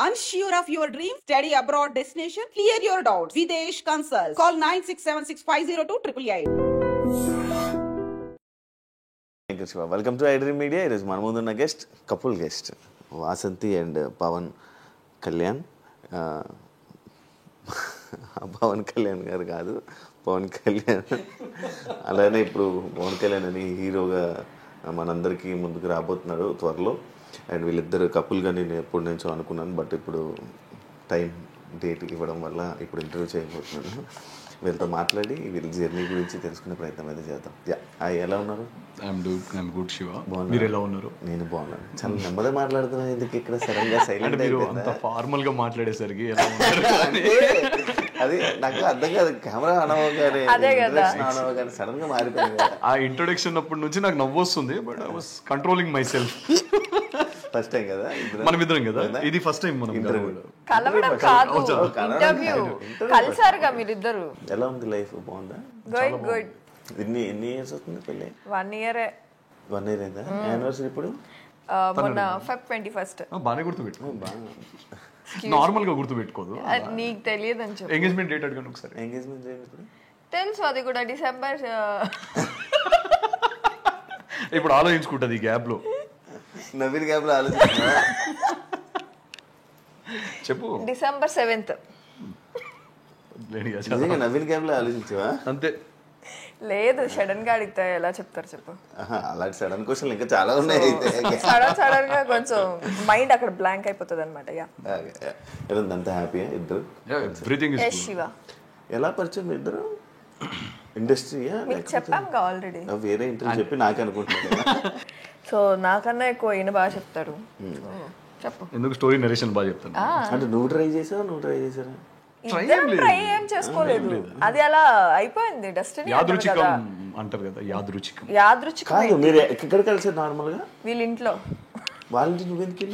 Unsure of your dream? Study abroad destination? Clear your doubts. Videsh Consult. Call 9676502888. Thank you Siva. Welcome to iDream media. ఈరోజు మన ముందున్న guest couple guest Vasanthi and Pavan Kalyan. Pavan Kalyan garu కాదు, పవన్ కళ్యాణ్. అలానే ఇప్పుడు పవన్ కళ్యాణ్ అని హీరోగా మనందరికీ ముందుకు రాబోతున్నాడు త్వరలో. అండ్ వీళ్ళిద్దరు కపుల్గా నేను ఎప్పటి నుంచో అనుకున్నాను, బట్ ఇప్పుడు టైం డేట్ ఇవ్వడం వల్ల ఇప్పుడు ఇంటర్వ్యూ చేయబోతున్నాను. వీళ్ళతో మాట్లాడి వీళ్ళ జర్నీ గురించి తెలుసుకునే ప్రయత్నం అయితే చేద్దాం. ఎలా ఉన్నారు? I'm good Shiva. మీరు ఎలా ఉన్నారు? నేను బాగున్నాను. చాలా నెమ్మదిగా మాట్లాడుతున్నాను. ఎందుకు ఇక్కడ సడన్ గా సైలెంట్ అంత ఫార్మల్ గా మాట్లాడేసరికి ఎలా ఉన్నారు? అది నాకు అర్థం కాదు. కెమెరా అనవగానే సడన్ గా మారిపోయింది. ఆ ఇంట్రొడక్షన్ అప్పటి నుంచి నాకు నవ్వు వస్తుంది, but I was controlling my self. First time కదా మనం ఇద్దరం కదా, ఇది ఫస్ట్ టైం మనం కలవడం కాదు, ఇంటర్వ్యూ కలిసారుగా మీరిద్దరు. ఎలా ఉంది లైఫ్? బాగుందా? Good good. ఎన్ని ఇయర్స్ అవుతుంది పెళ్ళి? 1 year. 1 year అయిందా? యానివర్సరీ ఇప్పుడు మొన్న Feb 21st. బాగానే గుర్తుపెట్టుకో. నార్మల్ గా గుర్తుపెట్టుకోదు. నీకు తెలియదు అని చెప్పి. ఎంగేజ్మెంట్ డేట్ అడగండి ఒకసారి. ఎంగేజ్మెంట్ డేట్ ఇప్పుడు తెలుసు, అది కూడా December. ఇప్పుడు ఆలోచించుకుంటది ఈ గ్యాప్ లో. నవీన్ గ్యాప్ లో ఆలోచిస్తున్నా. చెప్పు. December 7th. నవీన్ గ్యాప్ లో ఆలోచించవా? అంతే. లేదు, సడన్ గా అడిగితే ఎలా చెప్తారు చెప్పు. అలాంటి సడన్ క్వశ్చన్ ఇంకా చాలా ఉన్నాయి. సడన్ గా కొంచెం మైండ్ అక్కడ బ్లాంక్ అయిపోతుంది అనమాట. అంతా హ్యాపీ ఇద్దరు? Everything is good. శివ, ఎలా పరిచయం ఇద్దరు? ఇండస్ట్రీయా? చెప్పాంగా ఆల్రెడీ. వేరే ఇంటర్వ్యూ చెప్పి నాకు అనుకుంటున్నా. సో నాకన్నా ఎక్కువ ఈయన బాగా చెప్తాడు. చెప్పు. ఎందుకు స్టోరీ నరేషన్ బాగా చెప్తాను. అంటే నువ్వు ట్రై చేసారా? ట్రై ఏం చేసుకోలేదు, అది అలా అయిపోయింది. డెస్టినీ యాదృచ్ఛికం అంటారు కదా, యాదృచ్ఛికం. మీరు ఎక్కడ కలిసారు నార్మల్ గా? వీళ్ళ ఇంట్లో. వాళ్ళ ఇంటి నువ్వెందుకు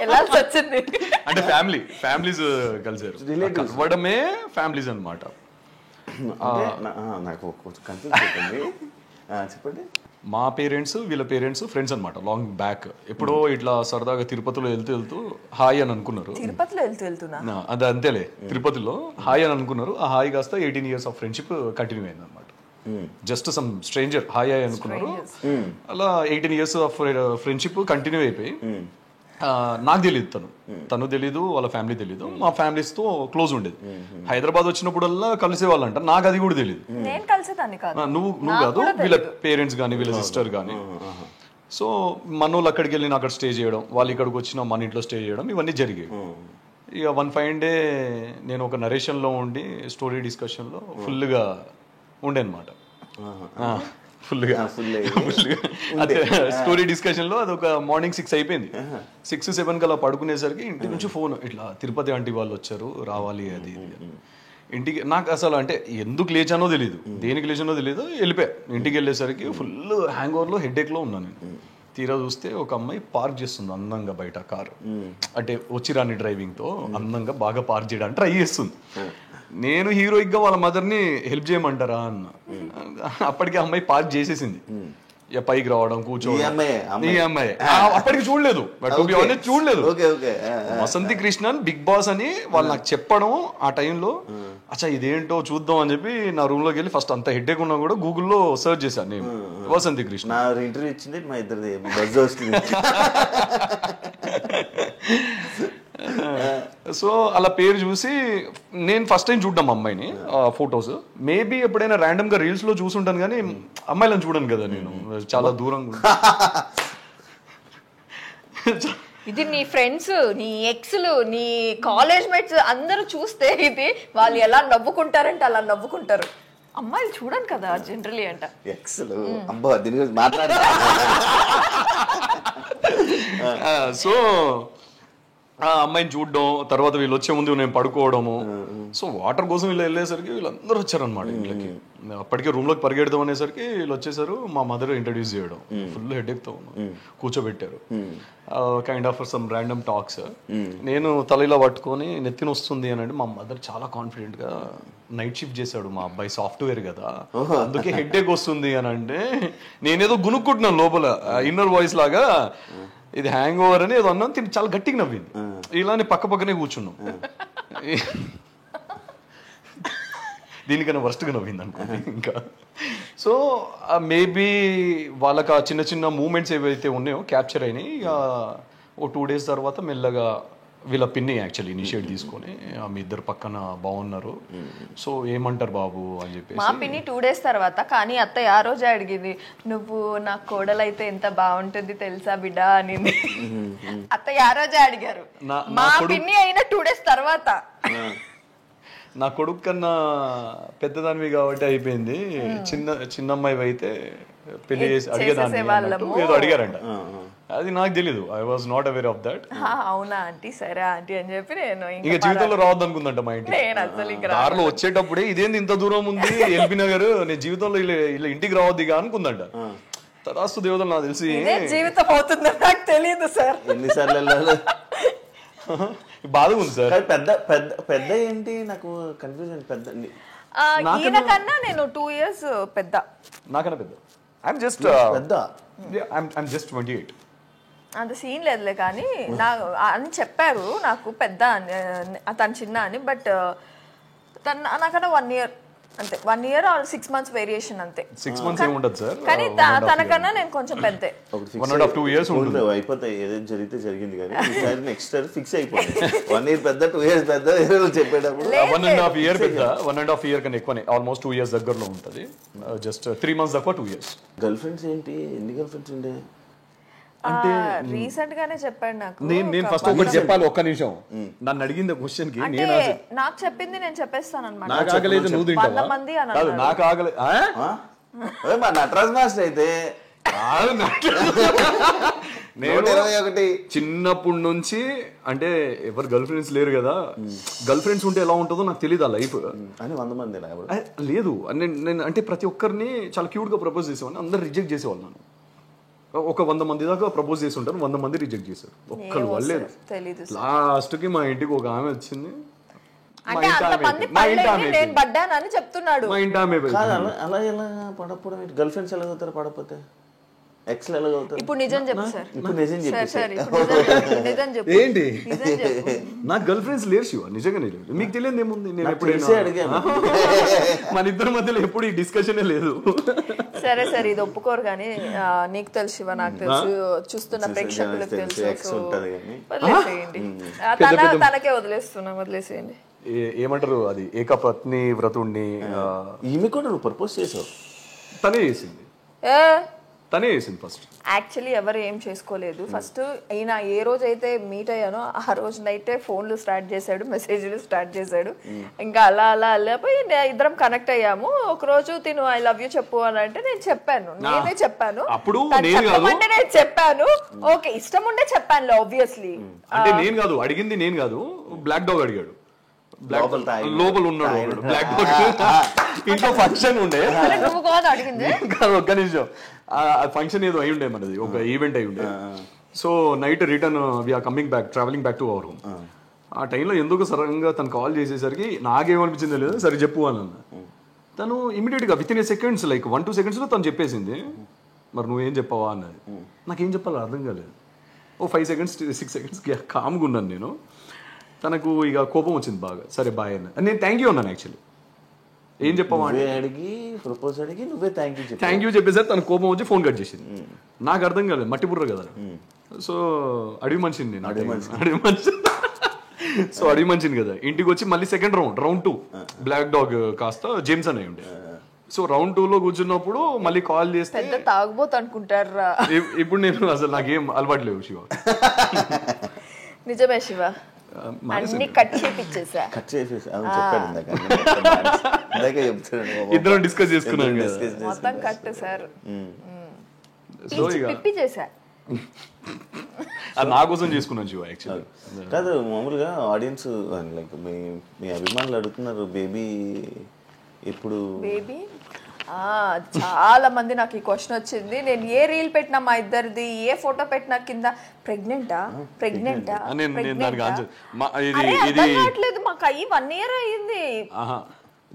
వెళ్ళాల్సి వచ్చింది. అంటే ఫ్యామిలీస్ కలిసారు. కలవడమే ఫ్యామిలీస్ అన్నమాట. నాకు కన్ఫ్యూజ్ అవుతుంది, చెప్పండి. మా పేరెంట్స్ వీళ్ళ పేరెంట్స్ ఫ్రెండ్స్ అనమాట, లాంగ్ బ్యాక్. ఎప్పుడో ఇట్లా సరదాగా తిరుపతిలో వెళ్తూ హాయ్ అని అనుకున్నారు. తిరుపతిలో వెళ్తున్నా అది అంతేలే, తిరుపతిలో హాయ్ అని అనుకున్నారు. ఆ హాయ్ కాస్త 18 years ఆఫ్ ఫ్రెండ్షిప్ కంటిన్యూ అయింది అనమాట. జస్ట్ సమ్ స్ట్రేంజర్ హాయ్ అనుకున్నారు, అలా 18 years ఆఫ్ ఫ్రెండ్షిప్ కంటిన్యూ అయిపోయి. నాకు తెలియదు, తను తెలీదు, వాళ్ళ ఫ్యామిలీ తెలీదు. మా ఫ్యామిలీస్ తో క్లోజ్ ఉండేది. హైదరాబాద్ వచ్చినప్పుడల్లా కలిసేవాళ్ళంట. నాకు అది కూడా తెలియదు. నువ్వు కాదు, వీళ్ళ పేరెంట్స్ కానీ వీళ్ళ సిస్టర్ కానీ. సో మనోళ్ళు అక్కడికి వెళ్ళి అక్కడ స్టే చేయడం, వాళ్ళు ఇక్కడికి వచ్చిన మన ఇంట్లో స్టే చేయడం, ఇవన్నీ జరిగాయి. ఇక వన్ ఫైన్ డే నేను ఒక నరేషన్ లో ఉండి స్టోరీ డిస్కషన్ లో ఫుల్గా ఉండే అనమాట. అదే స్టోరీ డిస్కషన్ లో అది ఒక మార్నింగ్ 6 అయిపోయింది. 6-7 కల్లా పడుకునేసరికి ఇంటి నుంచి ఫోన్, ఇట్లా తిరుపతి ఆంటీ వాళ్ళు వచ్చారు, రావాలి అది ఇంటికి. నాకు అసలు అంటే ఎందుకు లేచానో తెలియదు, దేనికి లేచానో తెలియదు. వెళ్ళిపోయా. ఇంటికి వెళ్ళేసరికి ఫుల్ హ్యాంగ్ ఓవర్ లో హెడ్ లో ఉన్నాను నేను. తీరా చూస్తే ఒక అమ్మాయి పార్క్ చేస్తుంది అందంగా బయట కారు. అంటే వచ్చి రాని డ్రైవింగ్ తో అందంగా బాగా పార్క్ చేయడానికి ట్రై చేస్తుంది. నేను హీరోయిక్ గా వాళ్ళ మదర్ని హెల్ప్ చేయమంటారా అన్న. అప్పటికి అమ్మాయి పార్క్ చేసేసింది. ఇక పైకి రావడం, కూర్చోవడం. ఈ అమ్మాయి అప్పటికి చూడలేదు, చూడలేదు. వసంతి కృష్ణన్ బిగ్ బాస్ అని వాళ్ళు నాకు చెప్పడం ఆ టైంలో, అచ్చా ఇదేంటో చూద్దాం అని చెప్పి నా రూమ్ లోకి వెళ్ళి ఫస్ట్ అంత హెడ్ఏక్ ఉన్నా కూడా గూగుల్లో సర్చ్ చేశాను నేను వసంతి కృష్ణ. ఇంటర్వ్యూ ఇచ్చింది మా ఇద్దరిది బజ్ వస్తుంది. సో అలా పేరు చూసి నేను ఫస్ట్ టైం చూడ్డాం అమ్మాయిని, ఫొటోస్. మేబీ ఎప్పుడైనా ర్యాండమ్ గా రీల్స్ లో చూసుంటాను కానీ అమ్మాయిలను చూడను కదా నేను, చాలా దూరంగా. ఇది నీ ఫ్రెండ్స్, నీ ఎక్స్లు, నీ కాలేజ్ మేట్స్ అందరూ చూస్తే ఇది వాళ్ళు ఎలా నవ్వుకుంటారంటే అలా నవ్వుకుంటారు. అమ్మాయిలు చూడను కదా జనరలీ అంట. ఎక్స్లు అబ్బా దీని గురించి మాట్లాడ. సో ఆ అమ్మాయిని చూడడం, తర్వాత వీళ్ళు వచ్చే ముందు నేను పడుకోవడము. సో వాటర్ కోసం వీళ్ళు వెళ్ళేసరికి వీళ్ళందరూ వచ్చారనమాట ఇంట్లోకి. అప్పటికే రూమ్ లోకి పరిగెడదాం అనేసరికి వీళ్ళు వచ్చేసారు. మా మదర్ ఇంట్రడ్యూస్ చేయడం, ఫుల్ హెడేక్ తో కూర్చోబెట్టారు. Kind of some random talks. నేను తల ఇలా పట్టుకొని నెత్తిన వస్తుంది అని అంటే, మా మదర్ చాలా కాన్ఫిడెంట్ గా నైట్ షిఫ్ట్ చేశాడు మా అబ్బాయి, సాఫ్ట్వేర్ కదా అందుకే హెడేక్ వస్తుంది అని అంటే, నేనేదో గునుక్కుంటున్నాను లోపల ఇన్నర్ వాయిస్ లాగా. ఇది హ్యాంగ్ ఓవర్ అని ఏదో అన్నాం, తిని చాలా గట్టిగా నవ్వింది. ఇలానే పక్కనే కూర్చున్నాం. దీనికన్నా వర్స్ట్గా నవ్వింది అనుకోండి ఇంకా. సో మేబీ వాళ్ళకి ఆ చిన్న చిన్న మూమెంట్స్ ఏవైతే ఉన్నాయో క్యాప్చర్ అయినాయి. ఇక ఓ 2 days తర్వాత మెల్లగా వీళ్ళ పిన్ని యాక్చువల్లీ ఇనిషియేట్ తీసుకొని మీ ఇద్దరు పక్కన బాగున్నారు, సో ఏమంటారు బాబు అని చెప్పేసి. మా పిన్ని 2 days తర్వాత, కానీ అత్తయ్య ఆ రోజే అడిగింది, నువ్వు నా కోడలైతే ఎంత బాగుంటుంది తెలుసా బిడ్డ అనింది. అత్తయ్య ఆ రోజే అడిగారు. మా పిన్ని అయిన 2 days తర్వాత. నా కొడుకు కన్నా పెద్దదానివి కాబట్టి అయిపోయింది, చిన్న అమ్మాయి అయితే పెళ్లి చేసి అడిగేదాన్ని ఏదో అడిగారంట. అది నాకు తెలీదు, I was not aware of that. అవునా ఆంటీ, సరే ఆంటీ అని చెప్పి నేను ఇక జీవితంలో రావద్దు అనుకుందంట మా ఇంటికి. దారిలో వచ్చేటప్పుడే ఇదేంది ఇంత దూరం ఉంది ఎల్బీ నగర్, నేను జీవితంలో ఇలా ఇంటికి రావద్దు ఇక అనుకుందంట. తదాస్తు దేవతలు నాకు తెలిసి జీవితం అవుతుందో నాకు తెలియదు సార్. ఎన్నిసార్లు బాధ ఉంది సార్. పెద్ద పెద్ద పెద్ద ఏంటి నాకు కన్ఫ్యూజన్. పెద్ద ఈయనకన్నా నేను 2 years పెద్ద. నాకన్నా పెద్ద. ఐఎమ్ జస్ట్ పెద్ద. I'm just 28. అంత సీన్ లేదులే, కానీ నా అని చెప్పారు నాకు పెద్ద అని, తను చిన్న అని. బట్ తను నాకన్నా 1 year అంతే, 1 year or 6 months వేరియేషన్ అంతే. 6 months ఏమి ఉండదు సార్, కానీ తనకన్నా నేను కొంచెం పెద్దే. 1.5-2 years ఉంటుంది. అయిపోతాయి, ఏదైనా జరిగితే జరిగింది. కానీ ఈసారి నెక్స్ట్ ఇయర్ ఫిక్స్ అయిపోయింది. 1 year పెద్ద, 2 years పెద్ద చెప్పేటప్పుడు 1.5 year పెద్ద. 1.5 year కన్నా ఎక్కువనే, ఆల్మోస్ట్ 2 years దగ్గరలో ఉంటుంది. జస్ట్ 3 months తక్కువ 2 years. గర్ల్ ఫ్రెండ్స్ ఏంటి, ఎన్ని గర్ల్ ఫ్రెండ్స్ ఉండే? అంటే రీసెంట్ గానే చెప్పాడు నాకు. నేను ఫస్ట్ ఒకటి చెప్పాలి, ఒక్క నిమిషం. నన్ను అడిగింది క్వశ్చన్ కి నేను నాకు చెప్పింది నేను చెప్పేస్తాను అన్నమాట. నాకు ఆగలేదు, నువ్వు తింటావా? కాదు, నాకు ఆగలేదు. నటరాజ్ మాస్టర్ అయితే నేను చిన్నప్పటి నుంచి, అంటే ఎవరు గర్ల్ ఫ్రెండ్స్ లేరు కదా, గర్ల్ ఫ్రెండ్స్ ఉంటే ఎలా ఉంటుందో నాకు తెలియదు ఆ లైఫ్ అని. 100 మంది లేదు. నేను అంటే ప్రతి ఒక్కరిని చాలా క్యూట్ గా ప్రపోజ్ చేసేవాడిని, అందరు రిజెక్ట్ చేసేవాళ్ళు. నన్ను ఒక 100 మంది దాకా ప్రపోజ్ చేసి ఉంటారు, 100 మంది రిజెక్ట్ చేశారు, ఒక్కరు వాళ్ళలేదు. లాస్ట్ కి మా ఇంటికి ఒక ఆమె వచ్చింది, అంటే అంతమంది నేను పడ్డానని చెప్తున్నాడు. మా ఇంటి ఆమె. అలా ఎలా పడకపోవడం? గర్ల్ ఫ్రెండ్స్ ఎలా అవుతారు పడకపోతే? ఎక్స్ ఎలా అవుతారు? ఇప్పుడు నిజం చెప్పు సార్. ఇప్పుడు నిజం చెప్పు. ఏంటి, నాకు గర్ల్ ఫ్రెండ్స్ లేరు శివ, నిజంగానే లేరు. మీకు తెలియదు ఏముంది, నేను ఎప్పుడైనా అడిగాను. మన ఇద్దరి మధ్యలో ఎప్పుడు ఈ డిస్కషనే లేదు. సరే సరే, ఇది ఒప్పుకోరు కానీ నీకు తెలుసు శివ, నాకు తెలుసు, చూస్తున్న ప్రేక్షకులకు తెలుసు. వదిలేసేయండి, తనకే వదిలేసేయండి. ఏమంటారు అది, ఏకపత్ని వ్రతుణ్ణి. ఈమె కూడా నువ్వు ప్రపోజ్ చేసావు? తనే చేసింది. ఫస్ట్ యాక్చువల్లీ ఎవరు ఏం చేసుకోలేదు. ఫస్ట్ ఈయన ఏ రోజు అయితే మీట్ అయ్యానో ఆ రోజు నైటే ఫోన్లు స్టార్ట్ చేశాడు, మెసేజ్లు స్టార్ట్ చేశాడు. ఇంకా అలా అలా వెళ్ళిపోయి ఇద్దరం కనెక్ట్ అయ్యాము. ఒక రోజు తిను ఐ లవ్ యూ చెప్పు అని అంటే నేను చెప్పాను, నేనే చెప్పాను. అప్పుడు నేను చెప్పాను, ఓకే ఇష్టం ఉండే చెప్పాను ఆబ్వియస్లీ. అంటే నేను కాదు అడిగింది, నేను కాదు, బ్లాక్ డాగ్ అడిగాడు. లోపల ఉన్నాడు బ్లాక్ డాగ్. ఇంట్లో ఫంక్షన్ ఉండే, ఒక్క నిమిషం, ఫంక్షన్ ఏదో అయి ఉండే, మనది ఒక ఈవెంట్ అయి ఉండే. So night return we are coming back, travelling back to our room. ఆ టైంలో ఎందుకు సడన్గా తను కాల్ చేసేసరికి నాకేమనిపించిందో లేదు, సరే చెప్పు అని అన్న. తను ఇమీడియట్గా with in a seconds, like 1-2 seconds తను చెప్పేసింది. మరి నువ్వేం చెప్పావా అన్నది. నాకేం చెప్పాలో అర్థం కాలేదు. ఓ 5 seconds 6 seconds కామ్గా ఉన్నాను నేను. తనకు ఇక కోపం వచ్చింది బాగా. సరే బాయ్ అన్న, నేను థ్యాంక్ యూ అన్నాను. యాక్చువల్లీ ఏం చెప్పావా అడిగి ప్రపోజ్ అడిగి నువ్వే థ్యాంక్ యూ చెప్పేసరి తన కోపం వచ్చి ఫోన్ కట్ చేసింది. నాకు అర్థం కాలేదు, మట్టి బుర్ర కదా. సో అడవి మనిషిని నేను, సో అడవి మనిషిని కదా. ఇంటికి వచ్చి మళ్ళీ సెకండ్ రౌండ్ 2 బ్లాక్ డాగ్ కాస్త జేమ్స్ అని ఉండే. సో రౌండ్ 2లో కూర్చున్నప్పుడు మళ్ళీ కాల్ చేస్తే తాగబోతు అనుకుంటారా. ఇప్పుడు నేను అసలు నాకేం అలవాటు లేవు శివ. నిజమే శివ, అన్ని కట్ చేపిచ్చేసా. ఇద్దరం డిస్కస్ చేసుకున్నాం మొత్తం కట్ సార్. సో పిప్పి చేసా, నా కోసం చేసుకున్నాను శివ. యాక్చువల్లీ కాదు, మామూలుగా ఆడియన్స్ లైక్ మీ అభిమానులు అడుగుతున్నారు బేబీ ఎప్పుడు. బేబీ చాలా మంది నాకు ఈ క్వశ్చన్ వచ్చింది. నేను ఏ రీల్ పెట్టినా మా ఇద్దరిది, ఏ ఫోటో పెట్టినా కింద ప్రెగ్నెంటా మాకు అయ్యి 1 year అయ్యింది.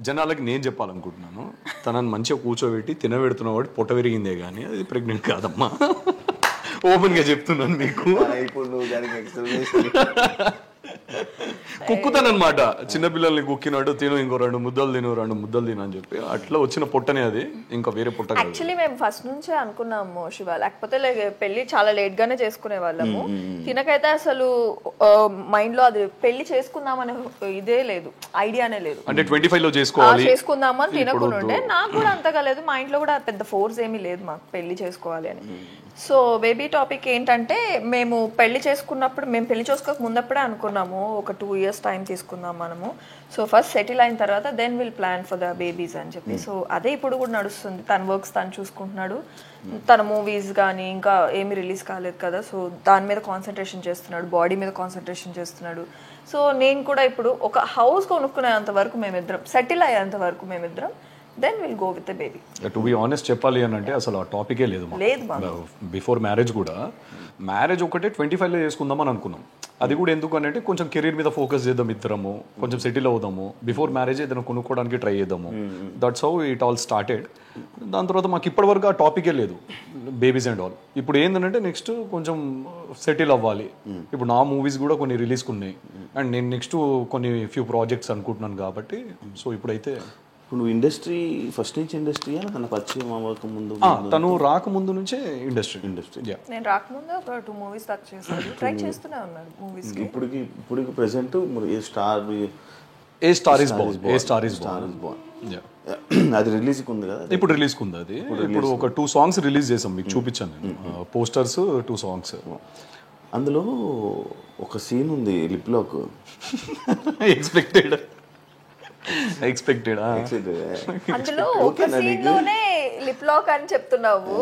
జనాలకి నేను చెప్పాలనుకుంటున్నాను, తనని మంచిగా కూర్చోబెట్టి తినబెడుతున్న వాడు పొట్ట విరిగిందే కానీ అది ప్రెగ్నెంట్ కాదమ్మా. ఓపెన్ గా చెప్తున్నాను మీకు. ఇప్పుడు నువ్వు దానికి ఎక్స్ప్లెనేషన్ కుక్కుతానమాట. చిన్నపిల్లల్ని కుక్కినాడు, తిను ఇంకో 2 ముద్దలు తిను 2 ముద్దలు తిను అని చెప్పి అట్లా వచ్చిన పొట్టనే అది, ఇంకా వేరే పొట్ట కాదు. యాక్చువల్లీ మేము ఫస్ట్ నుంచే అనుకున్నాము శివ, లేకపోతే పెళ్లి చాలా లేట్ గానే చేసుకునే వాళ్ళము. తినకైతే అసలు మైండ్ లో అది పెళ్లి చేసుకుందామనే ఇదే లేదు, ఐడియానే లేదు. అంటే 25 లో చేసుకోవాలి చేసుకుందామని తినకుండా ఉండే. నాకు కూడా అంతగా లేదు, మా ఇంట్లో కూడా పెద్ద ఫోర్స్ ఏమీ లేదు మాకు పెళ్లి చేసుకోవాలి అని. సో బేబీ టాపిక్ ఏంటంటే, మేము పెళ్లి చేసుకున్నప్పుడు, మేము పెళ్లి చేసుకోక ముందప్పుడే అనుకున్నాము ఒక 2 years టైం తీసుకుందాం మనము. సో ఫస్ట్ సెటిల్ అయిన తర్వాత then will plan for the babies అని చెప్పి. సో అదే ఇప్పుడు కూడా నడుస్తుంది. తన వర్క్స్ తను చూసుకుంటున్నాడు, తన మూవీస్ కానీ ఇంకా ఏమి రిలీజ్ కాలేదు కదా, సో దాని మీద కాన్సన్ట్రేషన్ చేస్తున్నాడు, బాడీ మీద కాన్సన్ట్రేషన్ చేస్తున్నాడు. సో నేను కూడా ఇప్పుడు ఒక హౌస్ కొనుక్కునేంత వరకు మేమిద్దరం, సెటిల్ అయ్యేంత వరకు మేమిద్దరం, then will go with the baby. To be honest చెప్పాలి అని అంటే అసలు ఆ టాపికే లేదు బిఫోర్ మ్యారేజ్ కూడా. మ్యారేజ్ ఒకటే 25 లో చేసుకుందాం అని అనుకున్నాం. అది కూడా ఎందుకు అని అంటే కొంచెం కెరీర్ మీద ఫోకస్ చేద్దాం ఇద్దరము, కొంచెం సెటిల్ అవుదాము, బిఫోర్ మ్యారేజ్ ఏదైనా కొనుక్కోవడానికి ట్రై చేద్దాము. That's how it all started. దాని తర్వాత మాకు ఇప్పటి వరకు ఆ టాపికే లేదు, బేబీస్ అండ్ ఆల్. ఇప్పుడు ఏంటంటే నెక్స్ట్ కొంచెం సెటిల్ అవ్వాలి. ఇప్పుడు నా మూవీస్ కూడా కొన్ని రిలీజ్కి ఉన్నాయి, అండ్ నేను నెక్స్ట్ కొన్ని ఫ్యూ ప్రాజెక్ట్స్ అనుకుంటున్నాను కాబట్టి. సో ఇప్పుడైతే ఇప్పుడు నువ్వు ఇండస్ట్రీ ఫస్ట్ నుంచి ఇండస్ట్రీయా, తన పరిచయం అవ్వక ముందు? తను రాకముందు నుంచే ఇండస్ట్రీ. నేను రాకముందు ఒక 2 movies దాకా చేశాను, ట్రై చేస్తూనే ఉన్నాను మూవీస్. ఇప్పుడు present A star is born అది రిలీజ్ ఉంది కదా, ఇప్పుడు రిలీజ్ ఉంది. అది ఇప్పుడు ఒక 2 songs రిలీజ్ చేసాం, మీకు చూపించాను నేను పోస్టర్స్, 2 songs. అందులో ఒక సీన్ ఉంది లిప్ లాక్. ఎక్స్పెక్టెడ్ అందులో ఒక సీన్ లోనే లిప్ లాక్ అని చెప్తున్నావు.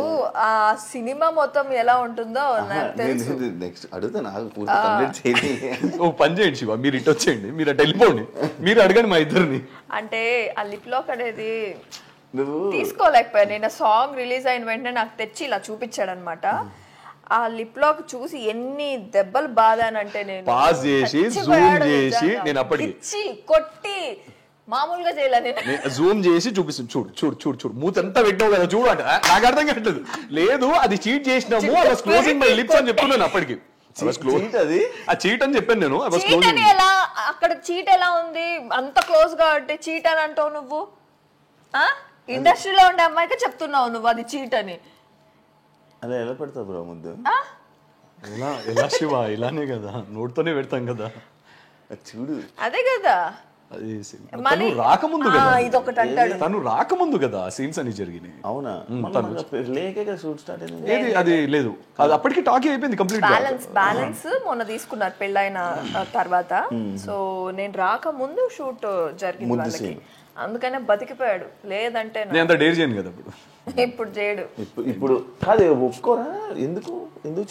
ఆ సినిమా మొత్తం ఎలా ఉంటుందో నాకు తెలుసు. నెక్స్ట్ అడుగుతా, నాకు పూర్తి కంప్లీట్ చేయండి. ఓ పని చేయండి శివ, మీరు ఇటు వచ్చేయండి, మీరు అటు వెళ్ళిపోండి, మీరు అడగండి మా ఇద్దరిని. అంటే ఆ లిప్ లాక్ అనేది తీసుకోలేకపోయా నేను. సాంగ్ రిలీజ్ అయిన వెంటనే నాకు తెచ్చి ఇలా చూపించాడు అనమాట. ఆ లిప్ లాక్ చూసి ఎన్ని దెబ్బలు బాధానంటే, నేను పాస్ చేసి జూమ్ చేసి నేను అప్పటికి కొట్టి మామూలుగా చేయాల, నేను జూమ్ చేసి చూపిస్తుంది. చూడు చూడు చూడు చూడు మూత ఎంత పెట్టావు కదా చూడు అంటే నాకు అర్థం కావట్లేదు. లేదు అది చీట్ చేసినాము, I was closing my lips అని చెప్తున్నాను అప్పటికి. ఆ చీట్ అని చెప్పాను నేను. ఎలా అక్కడ చీట్ ఎలా ఉంది, అంత క్లోజ్ గా అంటే చీట్ అని అంటావు నువ్వు? ఇండస్ట్రీలో ఉండే అమ్మాయికి చెప్తున్నావు నువ్వు అది చీట్ అని. అలా ఎలా పెడతావు బ్రో ముద్దు? ఎలా శివ, ఇలానే కదా, నోటితోనే పెడతాం కదా. చూడు అదే కదా, తను రాకముందు కదా, ఇదొకటి అంటాడు, తను రాకముందు కదా సీన్స్ అని జరిగినాయి. అవునా? షూట్ స్టార్ట్ అయింది. ఏది అది లేదు, అది అప్పటికి టాకీ అయిపోయింది కంప్లీట్. బ్యాలెన్స్ మొన్న తీసుకున్నారు పెళ్ళైన తర్వాత. సో నేను రాకముందు షూట్ జరిగింది వాళ్ళకి, అందుకనే బతికిపోయాడు. లేదంటే నేను అంత డేర్ చేయను కదా ఇప్పుడు చేయడు. ఇప్పుడు కాదు ఒప్పుకోరా? ఎందుకు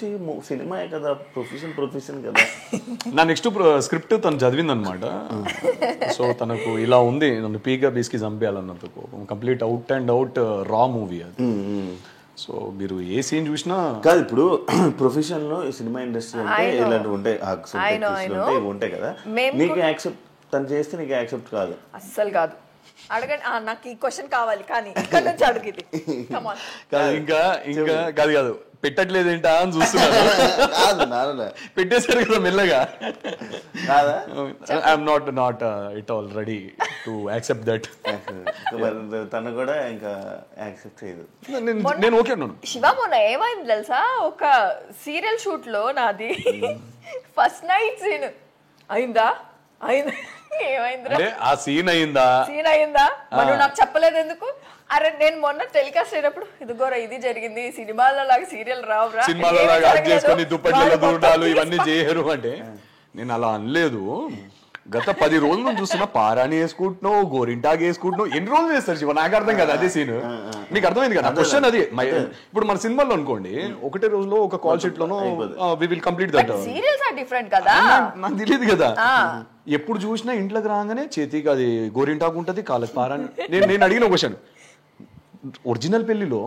చెయ్యి? సినిమా కదా, ప్రొఫెషన్ కదా. నా నెక్స్ట్ స్క్రిప్ట్ తను చదివింది అనమాట. సో తనకు ఇలా ఉంది, నన్ను పీగా బీస్కి చంపేయాలన్నందుకు కంప్లీట్ అవుట్ అండ్ అవుట్ రా మూవీ అది. సో మీరు ఏ సీన్ చూసినా కాదు. ఇప్పుడు ప్రొఫెషన్ లో సినిమా ఇండస్ట్రీ అంటే ఇలాంటివి ఉంటాయి, ఉంటాయి కదా. నీకు యాక్సెప్ట్, తను చేస్తే నీకు యాక్సెప్ట్ కాదు? అస్సలు కాదు. అడగండి, నాకు ఈ క్వశ్చన్ కావాలి కానీ ఇక్కడ నుంచి అడిగింది. ఇంకా కాదు పెట్టట్లేదేంటా అని చూస్తున్నాను. పెట్టేశారు కదా మెల్లగా. I'm not it all ready to accept that. తను కూడా ఇంకా యాక్సెప్ట్ చేయదు. నేను ఓకే అన్నాను. శివ మొన్న ఏమైంది తెలుసా, ఒక సీరియల్ షూట్ లో నాది ఫస్ట్ నైట్ సీన్ అయిందా? అంటే ఆ సీన్ అయిందా మనం నాకు చెప్పలేదు ఎందుకు? అరే నేను మొన్న టెలికాస్ట్ అయినప్పుడు ఇదిగోరా ఇది జరిగింది, సినిమాలో లాగా సీరియల్ రావురా, సినిమాలో లాగా చేసుకొని దుప్పట్లలో దూడాలు ఇవన్నీ చేయరు అంటే నేను అలా అనలేదు. గత 10 రోజుల నుంచి చూస్తున్నా పారాని వేసుకుంటున్నావు, గోరింటాగ్ వేసుకుంటున్నావు, ఎన్ని రోజులు వేస్తారు శివ? నాకు అర్థం కదా అదే సీన్. మీకు అర్థమైంది కదా క్వశ్చన్? అది ఇప్పుడు మన సినిమాలో అనుకోండి, ఒకటే రోజులో ఒక కాల్ షీట్ లోనో we will complete that. Serials are different కదా, నాకు తెలియదు కదా. ఎప్పుడు చూసినా ఇంట్లోకి రాగానే చేతికి అది గోరింటాకు ఉంటది, కాళ్ళకి పారాని. నేను అడిగిన క్వశ్చన్, ఒరిజినల్ పెళ్లిలో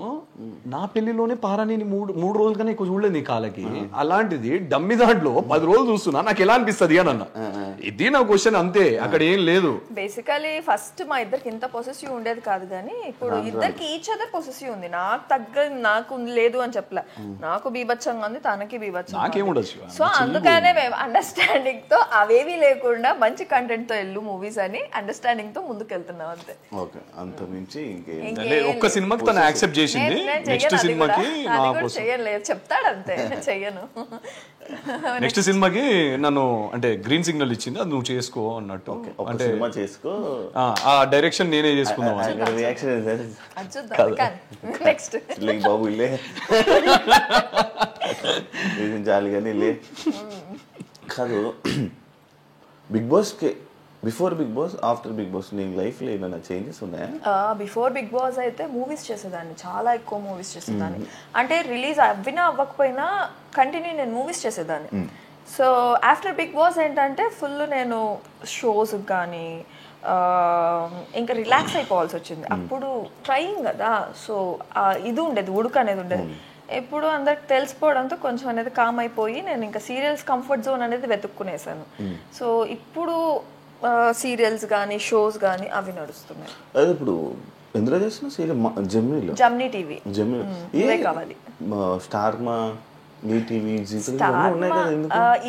నా పెళ్లిలోనే పారాని 3 రోజులు కన్నా ఎక్కువ చూడలేదు నీ కాళ్ళకి, అలాంటిది డమ్మి దాంట్లో 10 రోజులు చూస్తున్నా, నాకు ఎలా అనిపిస్తుంది అని అన్న. ఇది నా క్వశ్చన్ అంతే, అక్కడ ఏం లేదు. బేసికలీ ఫస్ట్ మా ఇద్దరికి ఇంత పొసెసివ్ ఉండేది కాదు, కానీ ఇప్పుడు ఇద్దరికి ఈచ్ అదర్ పొసెసివ్ ఉంది. నాకు లేదు అని చెప్పలే, నాకు బీభత్సంగా ఉంది, తనకి బీభత్సంగా. సో అందుకనే మేము అండర్స్టాండింగ్ తో అవేవి లేకుండా మంచి కంటెంట్ తో వెళ్ళు మూవీస్ అని అండర్స్టాండింగ్ తో ముందుకు వెళ్తున్నాం అంతే. ఓకే, అంత మించి ఒక్క సినిమాకి తను యాక్సెప్ట్ చేసింది, నెక్స్ట్ సినిమాకి చెయ్యలేదు చెప్తాడంతే, చెయ్యను. నెక్స్ట్ సినిమాకి నన్ను అంటే గ్రీన్ సిగ్నల్ ఇచ్చింది, అది నువ్వు చేసుకో అన్నట్టు. అంటే చేసుకో, ఆ డైరెక్షన్ నేనే చేసుకుందాం. నెక్స్ట్ బాబు ఇల్లే చాలు కానీ లే కాదు. బిగ్ బాస్కి before Bigg Boss, after Bigg Boss నీ లైఫ్లో ఏమైనా చేంజెస్ ఉన్నాయా? బిఫోర్ బిగ్ బాస్ అయితే మూవీస్ చేసేదాన్ని, చాలా ఎక్కువ మూవీస్ చేసేదాన్ని. అంటే రిలీజ్ అవ్వకపోయినా కంటిన్యూ నేను మూవీస్ చేసేదాన్ని. సో ఆఫ్టర్ బిగ్ బాస్ ఏంటంటే ఫుల్ నేను షోస్ కానీ ఇంకా రిలాక్స్ అయిపోవాల్సి వచ్చింది. అప్పుడు ట్రైయింగ్ కదా, సో ఇది ఉండేది, ఉడుకు అనేది ఉండేది. ఇప్పుడు అందరికి తెలిసిపోవడంతో కొంచెం అనేది కామ్ అయిపోయి నేను ఇంకా సీరియల్స్ కంఫర్ట్ జోన్ అనేది వెతుక్కునేసాను. సో ఇప్పుడు సీరియల్స్ కానీ షోస్ కానీ అవి నడుస్తున్నాయి. అదే ఇప్పుడు ఎందులో చేస్తున్నా సీరియల్ జమ్నీ టీవీ, ఇవే కావాలి. స్టార్ మా ఈటీవీ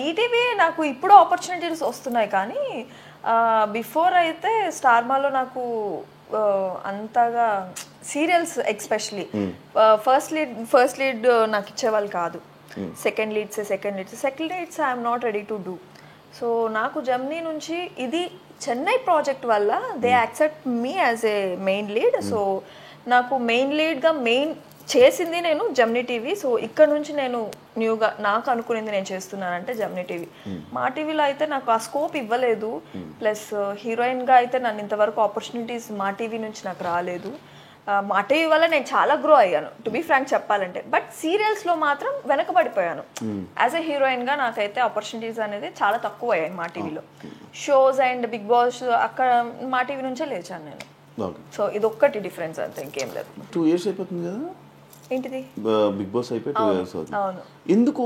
ఈటీవీ నాకు ఇప్పుడు ఆపర్చునిటీస్ వస్తున్నాయి, కానీ బిఫోర్ అయితే స్టార్మాలో నాకు అంతగా సీరియల్స్ ఎస్పెషలీ ఫస్ట్ లీడ్ నాకు ఇచ్చేవాళ్ళు కాదు. Second leads I'm not ready to do. So నాకు జమ్నీ నుంచి ఇది చెన్నై ప్రాజెక్ట్ వల్ల they accept me as a main lead. So నాకు మెయిన్ లీడ్గా చేసింది నేను జమ్నీ టీవీ. సో ఇక్కడ నుంచి నేను న్యూగా నాకు అనుకునేది నేను చేస్తున్నానంటే జమ్నీ టీవీ. మా టీవీలో అయితే నాకు ఆ స్కోప్ ఇవ్వలేదు, ప్లస్ హీరోయిన్గా అయితే నన్ను ఇంతవరకు ఆపర్చునిటీస్ మా టీవీ నుంచి నాకు రాలేదు. మా టీవీ వల్ల నేను చాలా గ్రో అయ్యాను, టు బీ ఫ్రాంక్ చెప్పాలంటే. బట్ సీరియల్స్లో మాత్రం వెనకబడిపోయాను. యాజ్ ఎ హీరోయిన్గా నాకైతే ఆపర్చునిటీస్ అనేది చాలా తక్కువ అయ్యాయి మా టీవీలో. షోస్ అండ్ బిగ్ బాస్ అక్కడ మా టీవీ నుంచే లేచాను నేను. సో ఇది ఒక్కటి డిఫరెన్స్ అంతే, ఇంకేం లేదు. 2 years అయిపోతుంది కదా ఏంటిది బిగ్ బాస్ అయిపోయి 2 years అవుతుంది. ఎందుకు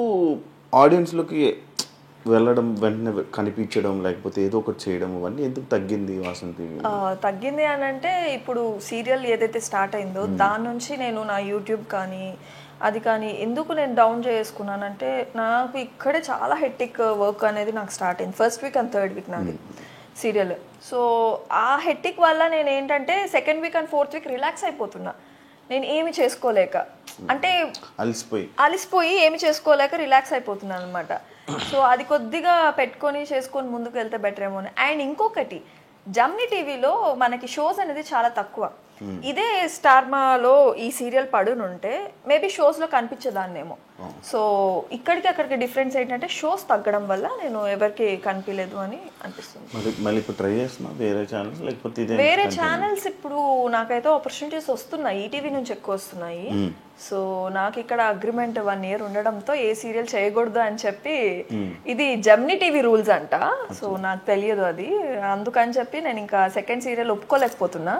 ఆడియన్స్లోకి వెళ్ళడం, వెంటనే కనిపించడం, లేకపోతే ఏదో ఒకటి చేయడం, అవన్నీ ఎందుకు తగ్గింది వాసంతి? తగ్గింది అని అంటే ఇప్పుడు సీరియల్ ఏదైతే స్టార్ట్ అయిందో దాని నుంచి నేను నా యూట్యూబ్ కానీ అది కానీ ఎందుకు నేను డౌన్ చేసుకున్నానంటే నాకు ఇక్కడే చాలా హెక్టిక్ వర్క్ అనేది నాకు స్టార్ట్ అయింది. First week and third week నాది సీరియల్. సో ఆ హెక్టిక్ వల్ల నేను ఏంటంటే second week and fourth week relax అయిపోతున్నా. నేను ఏమి చేసుకోలేక, అంటే అలిసిపోయి ఏమి చేసుకోలేక రిలాక్స్ అయిపోతున్నాను అనమాట. సో అది కొద్దిగా పెట్టుకొని చేసుకొని ముందుకు వెళ్తే బెటర్ ఏమో. అండ్ ఇంకొకటి, జమ్నీ టీవీలో మనకి షోస్ అనేది చాలా తక్కువ. ఇదే స్టార్మాలో ఈ సీరియల్ పడునుంటే మేబీ షోస్లో కనిపించేదాన్నేమో. సో ఇక్కడికి అక్కడికి డిఫరెన్స్ ఏంటంటే షోస్ తగ్గడం వల్ల నేను ఎవరికి కనిపించలేదు అని అనిపిస్తుంది. వేరే ఛానల్స్ ఇప్పుడు నాకైతే ఆపర్చునిటీస్ వస్తున్నాయి, ఈటీవీ నుంచి ఎక్కువ వస్తున్నాయి. సో నాకు ఇక్కడ అగ్రిమెంట్ 1 year ఉండడంతో ఏ సీరియల్ చేయకూడదు అని చెప్పి, ఇది జమ్నీ టీవీ రూల్స్ అంట. సో నాకు తెలియదు అది, అందుకని చెప్పి నేను ఇంకా సెకండ్ సీరియల్ ఒప్పుకోలేకపోతున్నా.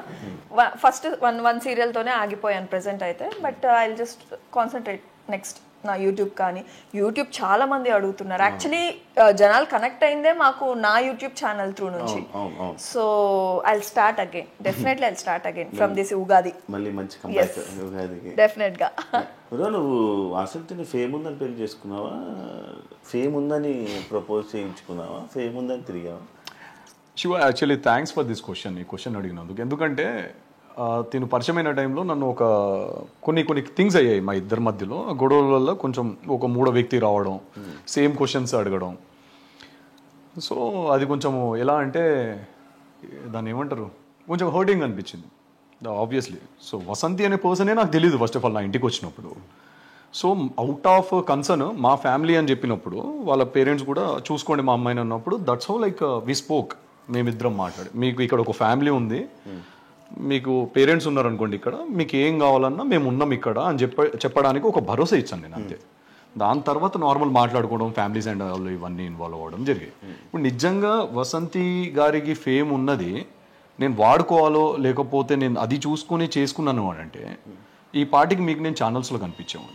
ఫస్ట్ వన్ సీరియల్తోనే ఆగిపోయాను ప్రెసెంట్ అయితే. But I will just concentrate next నా యూట్యూబ్ కానీ. యూట్యూబ్ చాలా మంది అడుగుతున్నారు, యాక్చువల్లీ జనాలు కనెక్ట్ అయిందే మాకు నా యూట్యూబ్ ఛానల్ త్రూ నుంచి. So I will start again, definitely I will start again from this Ugadi. Definite గా. నువ్వు ఆసక్తిని ఫేమ్ ఉందని పెళ్లి చేసుకున్నావా, ఫేమ్ ఉందని ప్రపోజ్ చేయించుకున్నావా, ఫేమ్ ఉందని తిరిగావా? Shiva, actually thanks for this question. ఈ క్వశ్చన్ అడిగినందుకు. ఎందుకంటే తిను పరిచయమైన టైంలో నన్ను కొన్ని థింగ్స్ అయ్యాయి మా ఇద్దరి మధ్యలో. గొడవల వల్ల కొంచెం ఒక 3వ వ్యక్తి రావడం, సేమ్ క్వశ్చన్స్ అడగడం. సో అది కొంచెం ఎలా అంటే దాన్ని ఏమంటారు, కొంచెం హర్టింగ్ అనిపించింది ఆబ్వియస్లీ. సో వసంతి అనే పర్సనే నాకు తెలియదు ఫస్ట్ ఆఫ్ ఆల్ నా ఇంటికి వచ్చినప్పుడు. సో అవుట్ ఆఫ్ కన్సర్న్ మా ఫ్యామిలీ అని చెప్పినప్పుడు వాళ్ళ పేరెంట్స్ కూడా చూసుకోండి మా అమ్మాయిని అన్నప్పుడు, that's how like we spoke. మేమిద్దరం మాట్లాడి, మీకు ఇక్కడ ఒక ఫ్యామిలీ ఉంది, మీకు పేరెంట్స్ ఉన్నారనుకోండి, ఇక్కడ మీకు ఏం కావాలన్నా మేము ఉన్నాం ఇక్కడ అని చెప్పడానికి ఒక భరోసా ఇచ్చాను నేను అంతే. దాని తర్వాత నార్మల్ మాట్లాడుకోవడం, ఫ్యామిలీస్ అండ్ వాళ్ళు ఇవన్నీ ఇన్వాల్వ్ అవ్వడం జరిగాయి. ఇప్పుడు నిజంగా వసంతి గారికి ఫేమ్ ఉన్నది నేను వాడుకోవాలో లేకపోతే నేను అది చూసుకొని చేసుకున్నాను అంటే ఈ పార్టీకి మీకు నేను ఛానల్స్లో కనిపించాము.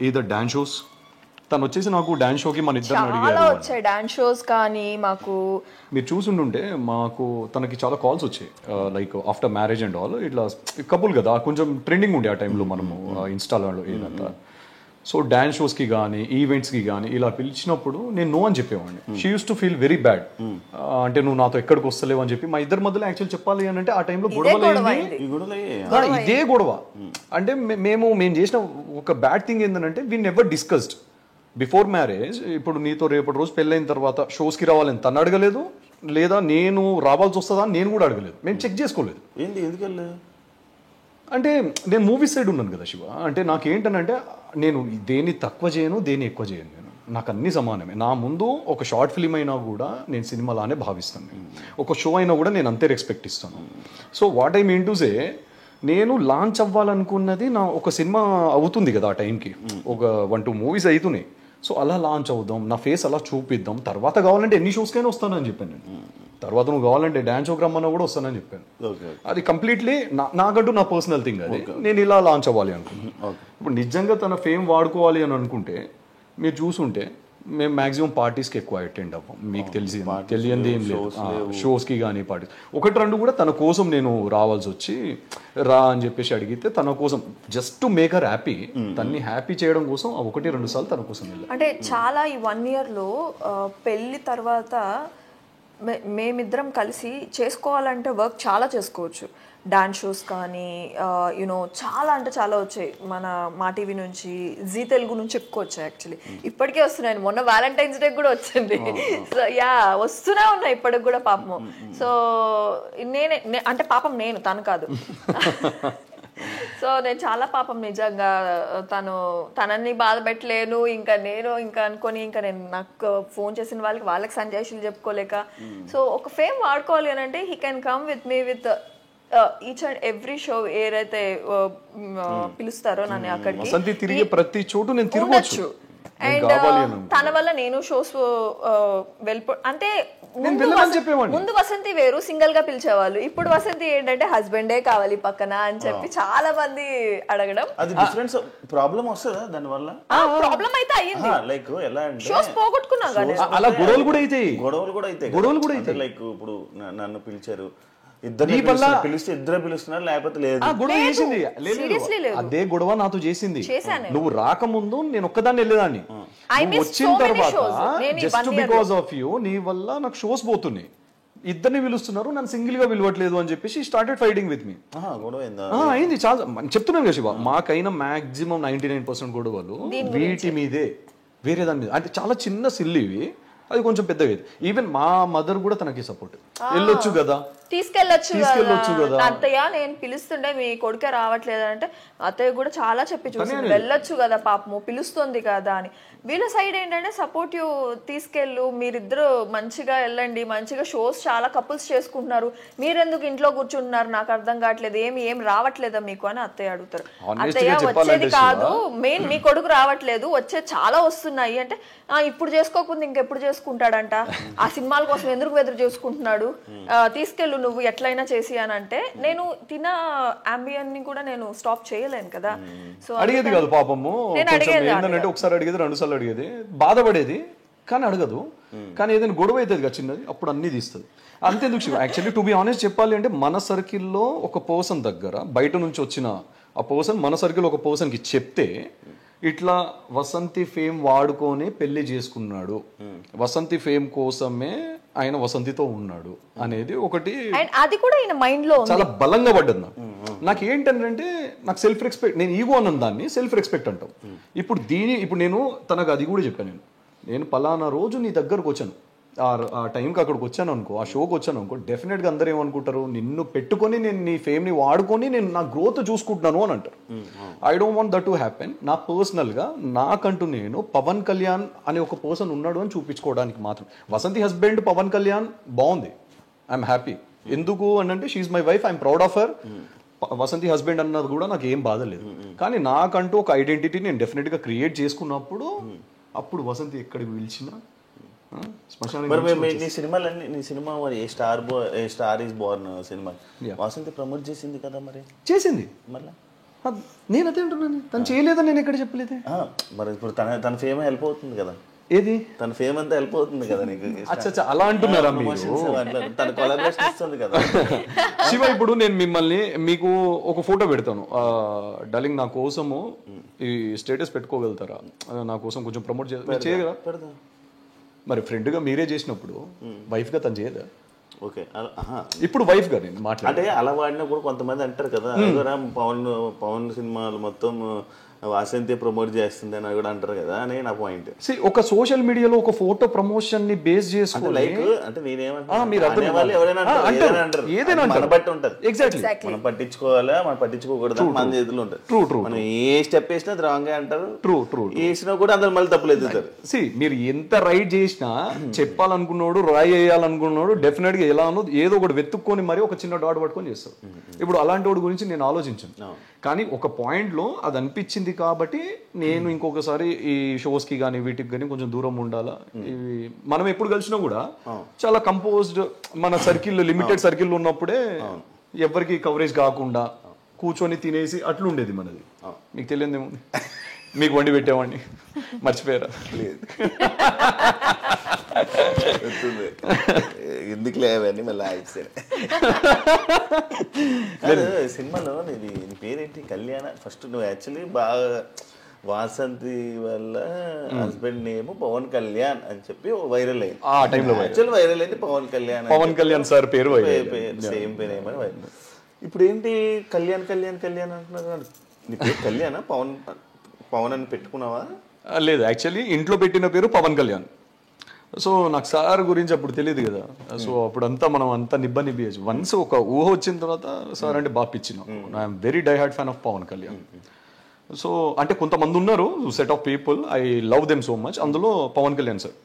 ఈదర్ డాన్స్ షోస్ తను వచ్చేసి నాకు డాన్స్ షోకి మన ఇద్దరు చాలా అడిగారు. వచ్చాయి డాన్స్ షోస్ కానీ మాకు. మీరు చూసుంటుంటే మాకు తనకి చాలా కాల్స్ వచ్చాయి, like after marriage and all, ఇట్లా కపుల్ కదా కొంచెం ట్రెండింగ్ ఉండే ఆ టైంలో మనము ఇన్స్టాలో ఏదంతా. సో డాన్స్ షోస్కి కానీ ఈవెంట్స్కి కానీ ఇలా పిలిచినప్పుడు నేను నో అని చెప్పేవాడిని. She use to feel very bad, అంటే నువ్వు నాతో ఎక్కడికి వస్తలేవు అని చెప్పి. మా ఇద్దరి మధ్యలో యాక్చువల్ చెప్పాలి అని అంటే ఆ టైంలో ఇదే గొడవ. అంటే మేము చేసిన ఒక బ్యాడ్ థింగ్ ఏంటంటే we never discussed before marriage. ఇప్పుడు నీతో రేపటి రోజు పెళ్ళైన తర్వాత షోస్కి రావాలని తను అడగలేదు, లేదా నేను రావాల్సి వస్తుందా అని నేను కూడా అడగలేదు. మేము చెక్ చేసుకోలేదు. ఏంటి ఎందుకు అంటే నేను మూవీ సైడ్ ఉన్నాను కదా శివ. అంటే నాకేంటనంటే నేను దేన్ని తక్కువ చేయను, దేన్ని ఎక్కువ చేయను. నేను నాకు అన్ని సమానమే. నా ముందు ఒక షార్ట్ ఫిల్మ్ అయినా కూడా నేను సినిమాలానే భావిస్తాను. ఒక షో అయినా కూడా నేను అంతే రెస్పెక్ట్ ఇస్తాను. So what I mean to say, నేను లాంచ్ అవ్వాలనుకున్నది నా ఒక సినిమా అవుతుంది కదా ఆ టైంకి, ఒక 1-2 మూవీస్ అవుతున్నాయి. సో అలా లాంచ్ అవుదాం, నా ఫేస్ అలా చూపిద్దాం, తర్వాత కావాలంటే ఎన్ని షోస్కైనా వస్తానని చెప్పాను నేను. తర్వాత నువ్వు కావాలంటే డాన్స్ షోకి రమ్మన్నా కూడా వస్తానని చెప్పాను. అది కంప్లీట్లీ నాకంటూ నా పర్సనల్ థింగ్. అది నేను ఇలా లాంచ్ అవ్వాలి అనుకున్నాను. ఇప్పుడు నిజంగా తన ఫేమ్ వాడుకోవాలి అని అనుకుంటే మీరు చూసుంటే మేము మ్యాక్సిమం పార్టీస్కి ఎక్కువ అటెండ్ అవ్వం. మీకు తెలియంది ఏం లేదు. షోస్కి కానీ పార్టీస్ 1-2 కూడా తన కోసం నేను రావాల్సి వచ్చి రా అని చెప్పేసి అడిగితే తన కోసం just to make her happy, తన్ని హ్యాపీ చేయడం కోసం 1-2 సార్లు తన కోసం వెళ్ళాను. అంటే చాలా ఈ 1 yearలో పెళ్ళి తర్వాత మేమిద్దరం కలిసి చేసుకోవాలంటే వర్క్ చాలా చేసుకోవచ్చు. డాన్స్ షోస్ కానీ యూనో చాలా అంటే చాలా వచ్చాయి. మన మా టీవీ నుంచి, జీ తెలుగు నుంచి ఎక్కువ వచ్చాయి. యాక్చువల్లీ ఇప్పటికే వస్తున్నాయి. మొన్న వ్యాలంటైన్స్ డే కూడా వచ్చింది. సో యా వస్తూనే ఉన్నాయి ఇప్పటికి కూడా పాపం. సో నేనే అంటే పాపం నేను, తను కాదు. సో నేను చాలా పాపం నిజంగా తనని బాధ పెట్టలేను ఇంకా నేను ఇంకా అనుకొని ఇంకా నేను నాకు ఫోన్ చేసిన వాళ్ళకి సంజాయిషులు చెప్పుకోలేక. సో ఒక ఫేమ్ వాడుకోవాలి అని అంటే he can come with me with each and every show ఏదైతే పిలుస్తారో నన్ను అక్కడికి తిరిగే ప్రతి చోటు నేను తిరగొచ్చు. అండ్ తన వల్ల నేను షోస్ అంటే ముందు వసంతి వేరు సింగిల్ గా పిలిచేవాళ్ళు. ఇప్పుడు వసంతి ఏంటంటే హస్బెండే కావాలి పక్కన అని చెప్పి చాలా మంది అడగడం. అది డిఫరెన్స్ ప్రాబ్లం వస్తుందా దాని వల్ల? ప్రాబ్లం అయితే అయ్యింది. లైక్ ఎలా అంటే షోస్ పోగొట్టుకున్నా కానీ అలా గొడవలు కూడా అయితే లైక్ ఇప్పుడు నన్ను పిలిచారు, ఇద్దరు పిలిస్తే ఇద్దరు పిలుస్తున్నారు, లేకపోతే లేదు. అదే గొడవ నాతో చేసింది. నువ్వు రాకముందు నేను ఒక్కదాన్ని వెళ్ళేదాన్ని. వచ్చిన తర్వాత జస్ట్ బికాస్ ఆఫ్ యూ నీ వల్ల నాకు షోస్ పోతున్నాయి, ఇద్దరిని పిలుస్తున్నారు, నన్ను సింగిల్ గా పిలవట్లేదు అని చెప్పేసి స్టార్టెడ్ ఫైటింగ్ విత్ మీ. అయింది చాలా. చెప్తున్నాను కదా శివ, మాకైనా మాక్సిమం 99% గొడవలు వీటి మీదే, వేరే దాని మీద. అంటే చాలా చిన్న సిల్లివి, అది కొంచెం పెద్దగా. ఈవెన్ మా మదర్ కూడా తనకి సపోర్ట్, వెళ్ళొచ్చు కదా, తీసుకెళ్ళొచ్చు కదా అత్తయ్య, నేను పిలుస్తుండే మీ కొడుకే రావట్లేదు అంటే అత్తయ్య కూడా చాలా చెప్పి చూసింది, వెళ్ళొచ్చు కదా పాపము పిలుస్తుంది కదా అని. వీళ్ళ సైడ్ ఏంటంటే సపోర్టివ్, తీసుకెళ్ళు, మీరిద్దరు మంచిగా వెళ్ళండి, మంచిగా షోస్ చాలా కపుల్స్ చేసుకుంటున్నారు, మీరెందుకు ఇంట్లో కూర్చుంటున్నారు, నాకు అర్థం కావట్లేదు, ఏం రావట్లేదా మీకు అని అత్తయ్య అడుగుతారు. అత్తయ్య వచ్చేది కాదు, మెయిన్ మీ కొడుకు రావట్లేదు, వచ్చే చాలా వస్తున్నాయి అంటే ఇప్పుడు చేసుకోకుండా ఇంకెప్పుడు చేసుకుంటాడంట, ఆ సినిమాల కోసం ఎందుకు ఎదురు చేసుకుంటున్నాడు, తీసుకెళ్ళు నువ్వు ఎట్లయినా చేసి అని అంటే నేను తిన అంబియన్ ని కూడా నేను స్టాప్ చేయలేను కదా. సో అడిగేది కాదు పాపము, ఏంటంటే ఒకసారి అడిగేది, 2 సార్లు అడిగేది, బాధపడేది కానీ అడగదు. కానీ ఏదైనా గొడవ అవుతుంది కదా చిన్నది, అప్పుడు అన్ని తీస్తుంది. అంతేందుకు Shiva, actually to be honest చెప్పాలి అంటే మన సర్కిల్లో ఒక పర్సన్ దగ్గర బయట నుంచి వచ్చిన ఆ పర్సన్ మన సర్కిల్ ఒక పర్సన్కి చెప్తే ఇట్లా వసంతి ఫేమ్ వాడుకొని పెళ్లి చేసుకున్నాడు, వసంతి ఫేమ్ కోసమే ఆయన వసంతితో ఉన్నాడు అనేది ఒకటి, అది కూడా ఆయన మైండ్ లో చాలా బలంగా పడ్డది నాకు. ఏంటంటే నాకు సెల్ఫ్ రెస్పెక్ట్, నేను ఈగో అన్న దాన్ని సెల్ఫ్ రెస్పెక్ట్ అంటాం. ఇప్పుడు నేను తనకు అది కూడా చెప్పాను, నేను పలానా రోజు నీ దగ్గరకు వచ్చాను, ఆ టైంకి అక్కడికి వచ్చాను అనుకో, ఆ షోకి వచ్చాను అనుకో, డెఫినెట్గా అందరూ ఏమనుకుంటారు, నిన్ను పెట్టుకొని నేను నీ ఫేమ్ని వాడుకొని నేను నా గ్రోత్ చూసుకుంటున్నాను అని అంటారు. I don't want that to happen. నా పర్సనల్గా నాకంటూ నేను పవన్ కళ్యాణ్ అనే ఒక పర్సన్ ఉన్నాడు అని చూపించుకోవడానికి మాత్రం. వసంతి హస్బెండ్ పవన్ కళ్యాణ్ బాగుంది, ఐఎమ్ హ్యాపీ. ఎందుకు అని అంటే she's my wife, I'm proud of her. Vasanthi husband అన్నది కూడా నాకు ఏం బాధ లేదు. కానీ నాకంటూ ఒక ఐడెంటిటీ నేను డెఫినెట్గా క్రియేట్ చేసుకున్నప్పుడు అప్పుడు వసంతి ఎక్కడికి పిలిచినా నీ సినిమాలన్నీ, నీ సినిమా మరి star is Born cinema Vasanthi promote చేసింది కదా, మరి చేసింది మళ్ళీ నేను అదే అంటున్నాను, తను చేయలేదని నేను ఎక్కడ చెప్పలేదే. మరి ఇప్పుడు తన ఫేమ్ హెల్ప్ అవుతుంది కదా, ఏది తన ఫేమ్ అంతా హెల్ప్ అవుతుంది కదా నీకు. అచ్చా అలా అంటున్నారా మీరు? తన కొలాబరేషన్ ఇస్తుంది కదా. శివ, ఇప్పుడు నేను మీకు ఒక ఫోటో పెడతాను, డార్లింగ్ నా కోసము ఈ స్టేటస్ పెట్టుకోగలుగుతారా, నా కోసం కొంచెం ప్రమోట్ చేయగలరా? పెడదాం. మరి ఫ్రెండ్గా మీరే చేసినప్పుడు వైఫ్గా తను చేయదా? ఓకే, ఇప్పుడు వైఫ్ గా నేను అంటే అలా వాడినప్పుడు కొంతమంది అంటారు కదా, పవన్ సినిమాలు మొత్తం వాసంతి ప్రమోట్ చేస్తుంది అని కూడా అంటారు కదా అని నా పాయింట్. ఒక సోషల్ మీడియాలో ఒక ఫోటో ప్రమోషన్ ని బేస్ చేసుకుని లైక్ అంటే నేనేమంటారు బట్టి ఉంటది. ఎగ్జాక్ట్లీ, మనం పట్టించుకోవాలా మనం పట్టించుకోకూడదు మన చేతులు ఉంటుంది. True true. మనం ఏ స్టెప్ వేసినా రాంగ్ అంటారు. True true. వేసినా కూడా అందరు మళ్ళీ తప్పులు ఎదుగుతారు. మీరు ఎంత రైట్ చేసినా చెప్పాలనుకున్నాడు రాయి వేయాలనుకున్నాడు డెఫినెట్ గా ఎలా ఉన్నది ఏదో ఒకటి వెతుక్కొని మరి ఒక చిన్న డాట్ పట్టుకొని చేస్తారు. ఇప్పుడు అలాంటి వాడి గురించి నేను ఆలోచించాను, కానీ ఒక పాయింట్ లో అది అనిపించింది కాబట్టి నేను ఇంకొకసారి ఈ షోస్ కి కానీ వీటికి కానీ కొంచెం దూరం ఉండాలా. మనం ఎప్పుడు కలిసినా కూడా చాలా కంపోజ్డ్ మన సర్కిల్ లిమిటెడ్ సర్కిల్ ఉన్నప్పుడే ఎవరికి కవరేజ్ కాకుండా కూర్చొని తినేసి అట్లుండేది మనది. మీకు తెలియదేమో, మీకు వండి పెట్టేవాడిని మర్చిపోయారా? ఎందుకు లేవని మళ్ళీ సినిమాలో నీ పేరేంటి? కళ్యాణ. ఫస్ట్ నువ్వు యాక్చువల్లీ బాగా వాసంతి వల్ల హస్బెండ్ నేమ్ పవన్ కళ్యాణ్ అని చెప్పి వైరల్ అయింది. ఆ టైంలో యాక్చువల్ వైరల్ అయింది పవన్ కళ్యాణ్ సార్ పేరు సేమ్ పేరు ఏమని వైరల్. ఇప్పుడు ఏంటి కళ్యాణ్ కళ్యాణ్ కళ్యాణ్ అంటున్నారు? నీ పేరు కళ్యాణ? పవన్ అని పెట్టుకున్నావా? లేదు, యాక్చువల్లీ ఇంట్లో పెట్టిన పేరు పవన్ కళ్యాణ్. సో నాకు సార్ గురించి అప్పుడు తెలియదు కదా, సో అప్పుడంతా మనం అంతా నిబ్బనిబ్బేయచ్చు. వన్స్ ఒక ఊహ వచ్చిన తర్వాత సార్ అంటే బాగా పిచ్చిన. I'm very die hard fan of Pawan Kalyan. So అంటే కొంతమంది ఉన్నారు set of people, I love them so much. అందులో పవన్ కళ్యాణ్ సార్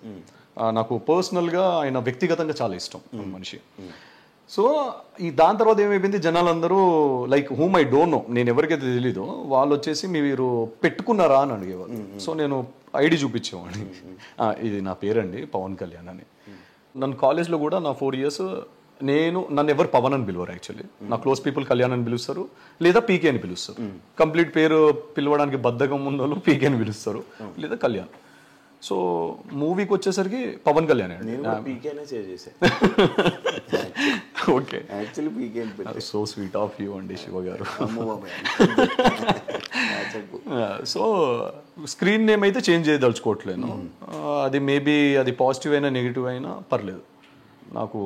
నాకు పర్సనల్గా ఆయన వ్యక్తిగతంగా చాలా ఇష్టం మనిషి. సో దాని తర్వాత ఏమైపోయింది, జనాలందరూ like whom I don't know, నేను ఎవరికైతే తెలీదో వాళ్ళు వచ్చేసి మీరు పెట్టుకున్నారా అని అడిగేవాళ్ళు. సో నేను ఐడి చూపించేవాడిని, ఇది నా పేరండి పవన్ కళ్యాణ్ అని. నన్ను కాలేజ్లో కూడా నా 4 years నన్ను ఎవరు పవన్ అని పిలవరు. యాక్చువల్లీ నా క్లోజ్ పీపుల్ కళ్యాణ్ అని పిలుస్తారు, లేదా పీకే అని పిలుస్తారు. కంప్లీట్ పేరు పిలవడానికి బద్ధకం ఉన్న వాళ్ళు పీకే అని పిలుస్తారు, లేదా కళ్యాణ్. సో మూవీకి వచ్చేసరికి పవన్ కళ్యాణ్ అండి. Okay, so sweet of you అండి శివ గారు. సో స్క్రీన్ నేమ్ అయితే చేంజ్ చేయదలుచుకోవట్లేను. అది మేబీ అది పాజిటివ్ అయినా నెగిటివ్ అయినా పర్లేదు నాకు.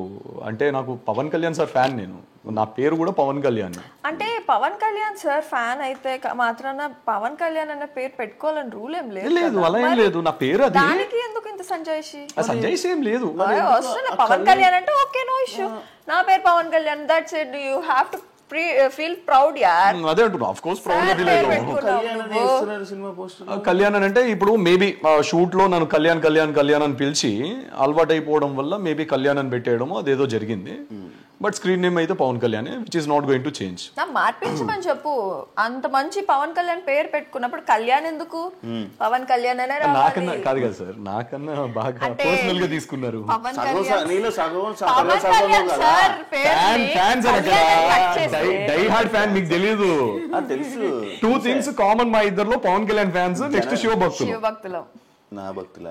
అంటే నాకు పవన్ కళ్యాణ్ సార్ ఫ్యాన్, నేను నా పేరు కూడా పవన్ కళ్యాణ్. అంటే పవన్ కళ్యాణ్ సార్ ఫ్యాన్ అయితే మాత్రాన పవన్ కళ్యాణ్ అనే పేరు పెట్టుకోవాలని రూల్ ఏం లేదు. లేదు, అలా ఏం లేదు. నా పేరు అది. దానికి ఎందుకు ఇంత సంజయ్షి? సంజయ్షి ఏం లేదు. పవన్ కళ్యాణ్ అంటే ఓకే, నో ఇష్యూ. నా పేరు Pavan Kalyan, that's it. You have to feel proud యార్. అదే అంటున్నా, ఆఫ్ కోర్స్ ప్రౌడ్. కళ్యాణ్ అంటే ఇప్పుడు మేబీ షూట్ లో నన్ను కళ్యాణ్ కళ్యాణ్ కళ్యాణ్ అని పిలిచి అలవాటు అయిపోవడం వల్ల మేబీ కళ్యాణ్ అని పెట్టేయడము అదేదో జరిగింది. బట్ స్క్రీన్ నేమ్ అయితే Pavan Kalyan, which is not going to change. నా మార్పించమని చెప్పు. అంత మంచి పవన్ కళ్యాణ్ పేరు పెట్టుకున్నప్పుడు కళ్యాణ్ ఎందుకు? పవన్ కళ్యాణ్ అనే నాకన్నా కాదు కదా సార్, నాకన్నా బాగా పర్సనల్ గా తీసుకున్నారు. Pavan Kalyan sir die hard fan, మీకు తెలియదు. తెలుసు. 2 things కామన్ మా ఇద్దరులో, పవన్ కళ్యాణ్ ఫ్యాన్స్, నెక్స్ట్ శివభక్తులు. నా భక్తుల.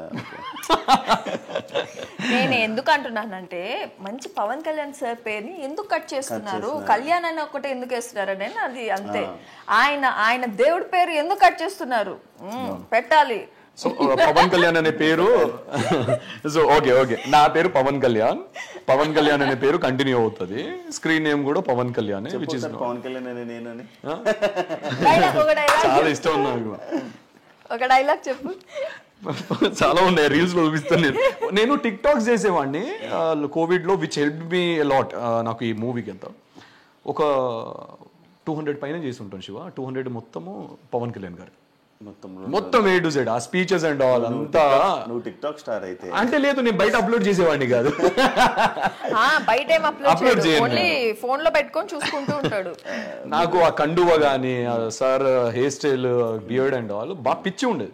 నేను ఎందుకు అంటున్నానంటే మంచి పవన్ కళ్యాణ్ సార్ పేరుని ఎందుకు కట్ చేస్తున్నారు, కళ్యాణ్ అని ఒకటే ఎందుకు వేస్తున్నారు అని. అది అంతే. ఆయన దేవుడి పేరు ఎందుకు కట్ చేస్తున్నారు? పెట్టాలి. సో పవన్ కళ్యాణ్ అనే పేరు, సో ఓకే నా పేరు పవన్ కళ్యాణ్. పవన్ కళ్యాణ్ అనే పేరు కంటిన్యూ అవుతుంది. స్క్రీన్ నేమ్ కూడా పవన్ కళ్యాణ్, విచ్ ఇస్ పవన్ కళ్యాణ్ అనే నేనని. చాలా ఇష్టం నాకు. ఒక డైలాగ్ చెప్పు. చాలా ఉన్నాయి, రీల్స్ లో చూపిస్తాను. నేను టిక్ టాక్స్ చేసేవాడిని కోవిడ్ లో, విచ్ హెల్ప్ మీ లాట్. నాకు ఈ మూవీకి ఎంత ఒక 200 పైన చేసి ఉంటాను శివ. 200 మొత్తము పవన్ కళ్యాణ్ గారు, మొత్తం A to Z, ఆ స్పీచెస్ అండ్ ఆల్ అంతా. నువ్వు టిక్ టాక్ స్టార్ అయితే? అంటే లేదు, నేను బయట అప్లోడ్ చేసేవాడిని కాదు. బయట ఏం అప్లోడ్ చేయను, ఓన్లీ ఫోన్ లో పెట్టుకొని చూసుకుంటూ ఉంటాడు. నాకు ఆ కండువ గానీ sir hair style, beard and all బాగా పిచ్చి ఉండేది.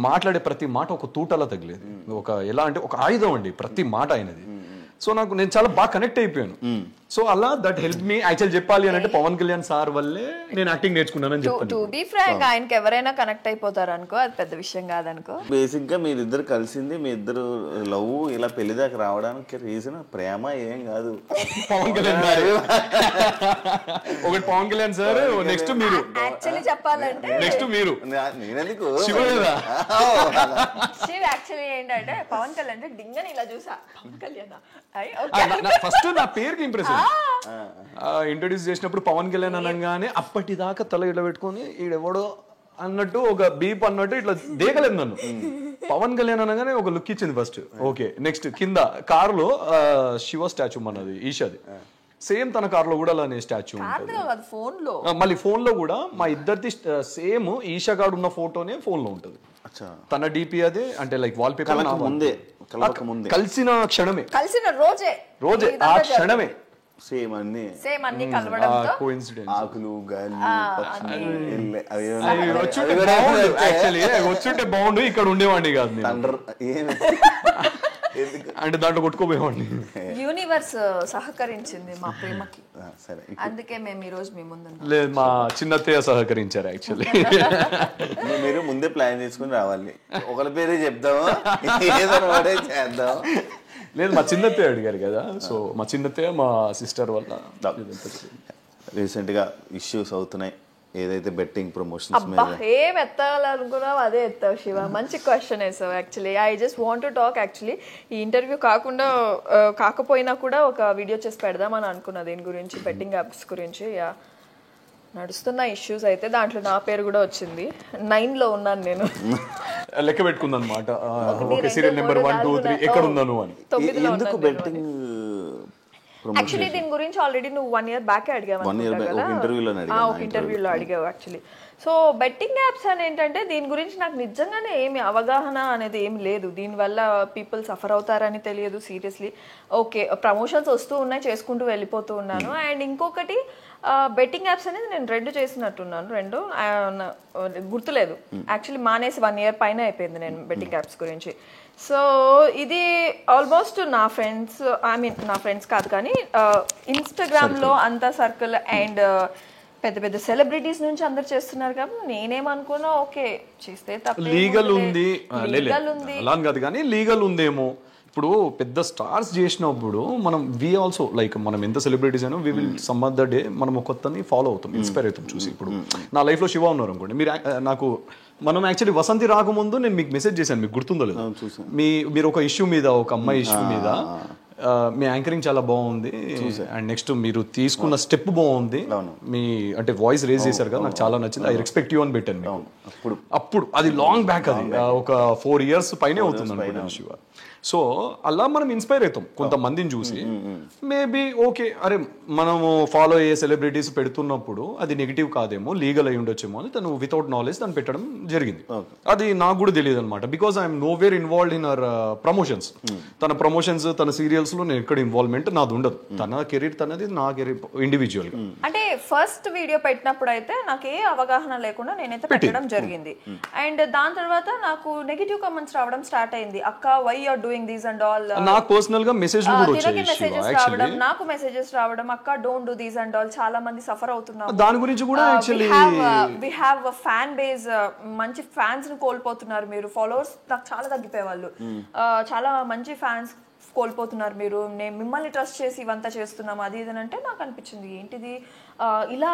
మాట్లాడే ప్రతి మాట ఒక తూటలా తగిలేది. ఒక ఎలా అంటే ఒక ఆయుధం అండి ప్రతి మాట అయినది. సో నేను చాలా బాగా కనెక్ట్ అయిపోయాను. సో అలా దట్ హెల్ప్ మీ. యాక్చువల్ చెప్పాలి అని అంటే పవన్ కళ్యాణ్ సార్ వల్లే నేను యాక్టింగ్ నేర్చుకున్నానని చెప్తాను. టు బి ఫ్రాంక్ ఆయనకి ఎవరైనా కనెక్ట్ అయిపోతారు అనుకో, అది పెద్ద విషయం కాదనుకో. బేసిక్ గా మీరిద్దరు కలిసింది, మీ ఇద్దరు లవ్ ఇలా పెళ్లి దాకా రావడానికి రీజన్ ప్రేమ ఏం కాదు. పవన్ కళ్యాణ్ గారు ఒకటి పవన్ కళ్యాణ్ సార్, నెక్స్ట్ మీరు, యాక్చువల్లీ చెప్పాలంటే నెక్స్ట్ మీరు, నేనెందుకు శివ కదా. యాక్చువల్లీ ఏంటంటే పవన్ కళ్యాణ్ అంటే డింగని ఇలా చూసా, పవన్ కళ్యాణ్ ఫస్ట్ నా పేరుకి ఇంప్రెస్ ఇంట్రొడ్యూస్ చేసినప్పుడు పవన్ కళ్యాణ్ అనగానే అప్పటిదాకా తల ఇట్లా పెట్టుకొని ఈడెవడో అన్నట్టు ఒక బీప్ అన్నట్టు ఇట్లా దేగలేదు నన్ను. పవన్ కళ్యాణ్ అనగానే ఒక లుక్ ఇచ్చింది ఫస్ట్. ఓకే, నెక్స్ట్ కింద కారులో శివ స్టాచ్యూ మనది ఈషాది, సేమ్ తన కార్లో కూడా అలానే స్టాచ్యూ ఉంటుంది. మళ్ళీ ఫోన్ లో కూడా మా ఇద్దరిది సేమ్ ఈషా గాడు ఉన్న ఫోటోనే ఫోన్ లో ఉంటుంది. తన డిపి అదే, అంటే లైక్ వాల్ పేపర్ కలిసిన క్షణమే, కలిసిన రోజే ఆ క్షణమే సేమ్ అన్ని కలవడంతో ఆకులు గాలి వచ్చుంటే బాగుండు, ఇక్కడ ఉండేవాడిని కాదు అంటే దాంట్లో కొట్టుకోపోయేవాడిని. యూనివర్స్ సహకరించింది మా ప్రేమకి, అందుకే మేము ఈ రోజు మీ ముందు. లేదు, మా చిన్నత్తయ్య సహకరించారు యాక్చువల్లీ. మీరు ముందే ప్లాన్ చేసుకుని రావాలి, ఒకరి పేరే చెప్దాము ఏదో చేద్దాం. లేదు, మా చిన్నత్తయ్య అడిగారు కదా, సో మా చిన్నత్తయ్య మా సిస్టర్ వల్ల. రీసెంట్ గా ఇష్యూస్ అవుతున్నాయి ఏదైతే బెట్టింగ్ ప్రమోషన్స్ మీద. ఏం ఎత్తాలనుకున్నావు అదే ఎత్తావు శివ, మంచి క్వశ్చన్ వేసావు. Actually I just want to talk. Actually ఈ ఇంటర్వ్యూ కాకపోయినా కూడా ఒక వీడియో చేసి పెడదామని అనుకున్నా దీని గురించి, బెట్టింగ్ యాప్స్ గురించి. నడుస్తున్న ఇష్యూస్ అయితే దాంట్లో నా పేరు కూడా వచ్చింది. 9లో ఉన్నాను నేను. లెక్క పెట్టుకుంది అనమాట, సీరియల్ నెంబర్ 1 2 3 ఎక్కడ ఉన్నాను అని. ఎందుకు బెట్టింగ్? యాక్చువల్లీ దీని గురించి ఆల్రెడీ నువ్వు 1 year బ్యాక్ అడిగావు, ఒక ఇంటర్వ్యూలో అడిగావు యాక్చువల్లీ. సో బెట్టింగ్ యాప్స్ అని ఏంటంటే దీని గురించి నాకు నిజంగానే ఏమి అవగాహన అనేది ఏమి లేదు. దీనివల్ల పీపుల్ సఫర్ అవుతారని తెలియదు సీరియస్లీ. ఓకే, ప్రమోషన్స్ వస్తూ ఉన్నాయి, చేసుకుంటూ వెళ్ళిపోతూ ఉన్నాను. అండ్ ఇంకొకటి బెట్టింగ్ యాప్స్ అనేది నేను 2 చేసినట్టున్నాను, 2 గుర్తులేదు యాక్చువల్లీ. మానేసి 1 year పైన అయిపోయింది నేను బెట్టింగ్ యాప్స్ గురించి. సో ఇది ఆల్మోస్ట్ నా ఫ్రెండ్స్, నా ఫ్రెండ్స్ కాదు కానీ ఇన్స్టాగ్రామ్లో అంతా సర్కిల్ అండ్ పెద్ద పెద్ద సెలబ్రిటీస్ నుంచి అందరు చేస్తున్నారు కాబట్టి నేనేమనుకున్నా ఓకే చేస్తే తప్ప లీగల్ ఉంది అలా కాదు కానీ లీగల్ ఉందేమో. ఇప్పుడు పెద్ద స్టార్స్ చేసినప్పుడు మనం ఆల్సో లైక్ మనం ఎంత సెలబ్రిటీస్ అయినా we will some of the day మనం కొత్తని ఫాలో అవుతాం, ఇన్స్పైర్ అవుతాం చూసి. ఇప్పుడు నా లైఫ్లో శివ ఉన్నారు అనుకోండి, మనం యాక్చువల్లీ వసంతి రాకముందు నేను మీకు మెసేజ్ చేశాను, మీకు గుర్తుందో లేదు, మీరు ఒక ఇష్యూ మీద, ఒక అమ్మాయి ఇష్యూ మీద మీ యాంకరింగ్ చాలా బాగుంది అండ్ నెక్స్ట్ మీరు తీసుకున్న స్టెప్ బాగుంది, మీ అంటే వాయిస్ రేజ్ చేశారు కదా, నాకు చాలా నచ్చింది, ఐ రెస్పెక్ట్ యూ అని పెట్టాను. అప్పుడు అది లాంగ్ బ్యాక్, అది ఒక 4 years పైనే అవుతుంది అనుకుంటున్నాను శివ. సో అలా మనం ఇన్స్పైర్ అవుతాం కొంతమందిని చూసి. మేబీ ఓకే, అరే మనము ఫాలో అయ్యే సెలబ్రిటీస్ పెడుతున్నప్పుడు అది నెగిటివ్ కాదేమో, లీగల్ అయి ఉండొచ్చేమో అని తను వితౌట్ నాలెడ్జ్ తను పెట్టడం జరిగింది. అది నాకు కూడా తెలియదు అనమాట, because I'm know where involved in our promotions. తన ప్రమోషన్స్, తన సీరియల్స్ లో నేను ఎక్కడ ఇన్వాల్వ్మెంట్ నాది ఉండదు. తన కెరీర్ తనది, నా కెరీర్ ఇండివిజువల్. అంటే ఫస్ట్ వీడియో పెట్టినప్పుడు అయితే నాకు ఏ అవగాహన లేకుండా నేనైతే పెట్టడం జరిగింది. అండ్ దాని తర్వాత నాకు నెగిటివ్ కామెంట్స్ రావడం స్టార్ట్ అయింది. అక్క why are doing these and all. నాకు పర్సనల్ గా మెసేజ్ నాకు మెసేజెస్ రావడం, అక్క don't do these and all, చాలా మంది సఫర్ అవుతున్నారు. దాని గురించి కూడా actually we have a fan base, మంచి ఫ్యాన్స్ ని కోల్పోతున్నారు మీరు. ఫాలోవర్స్ నాకు చాలా తగ్గిపోయేవాళ్ళు, చాలా మంచి ఫ్యాన్స్ కోల్పోతున్నారు మీరు. నేను మిమ్మల్ని ట్రస్ట్ చేసి ఇవంతా చేస్తున్నాం అది ఇది అంటే నాకు అనిపించింది ఏంటిది ఇలా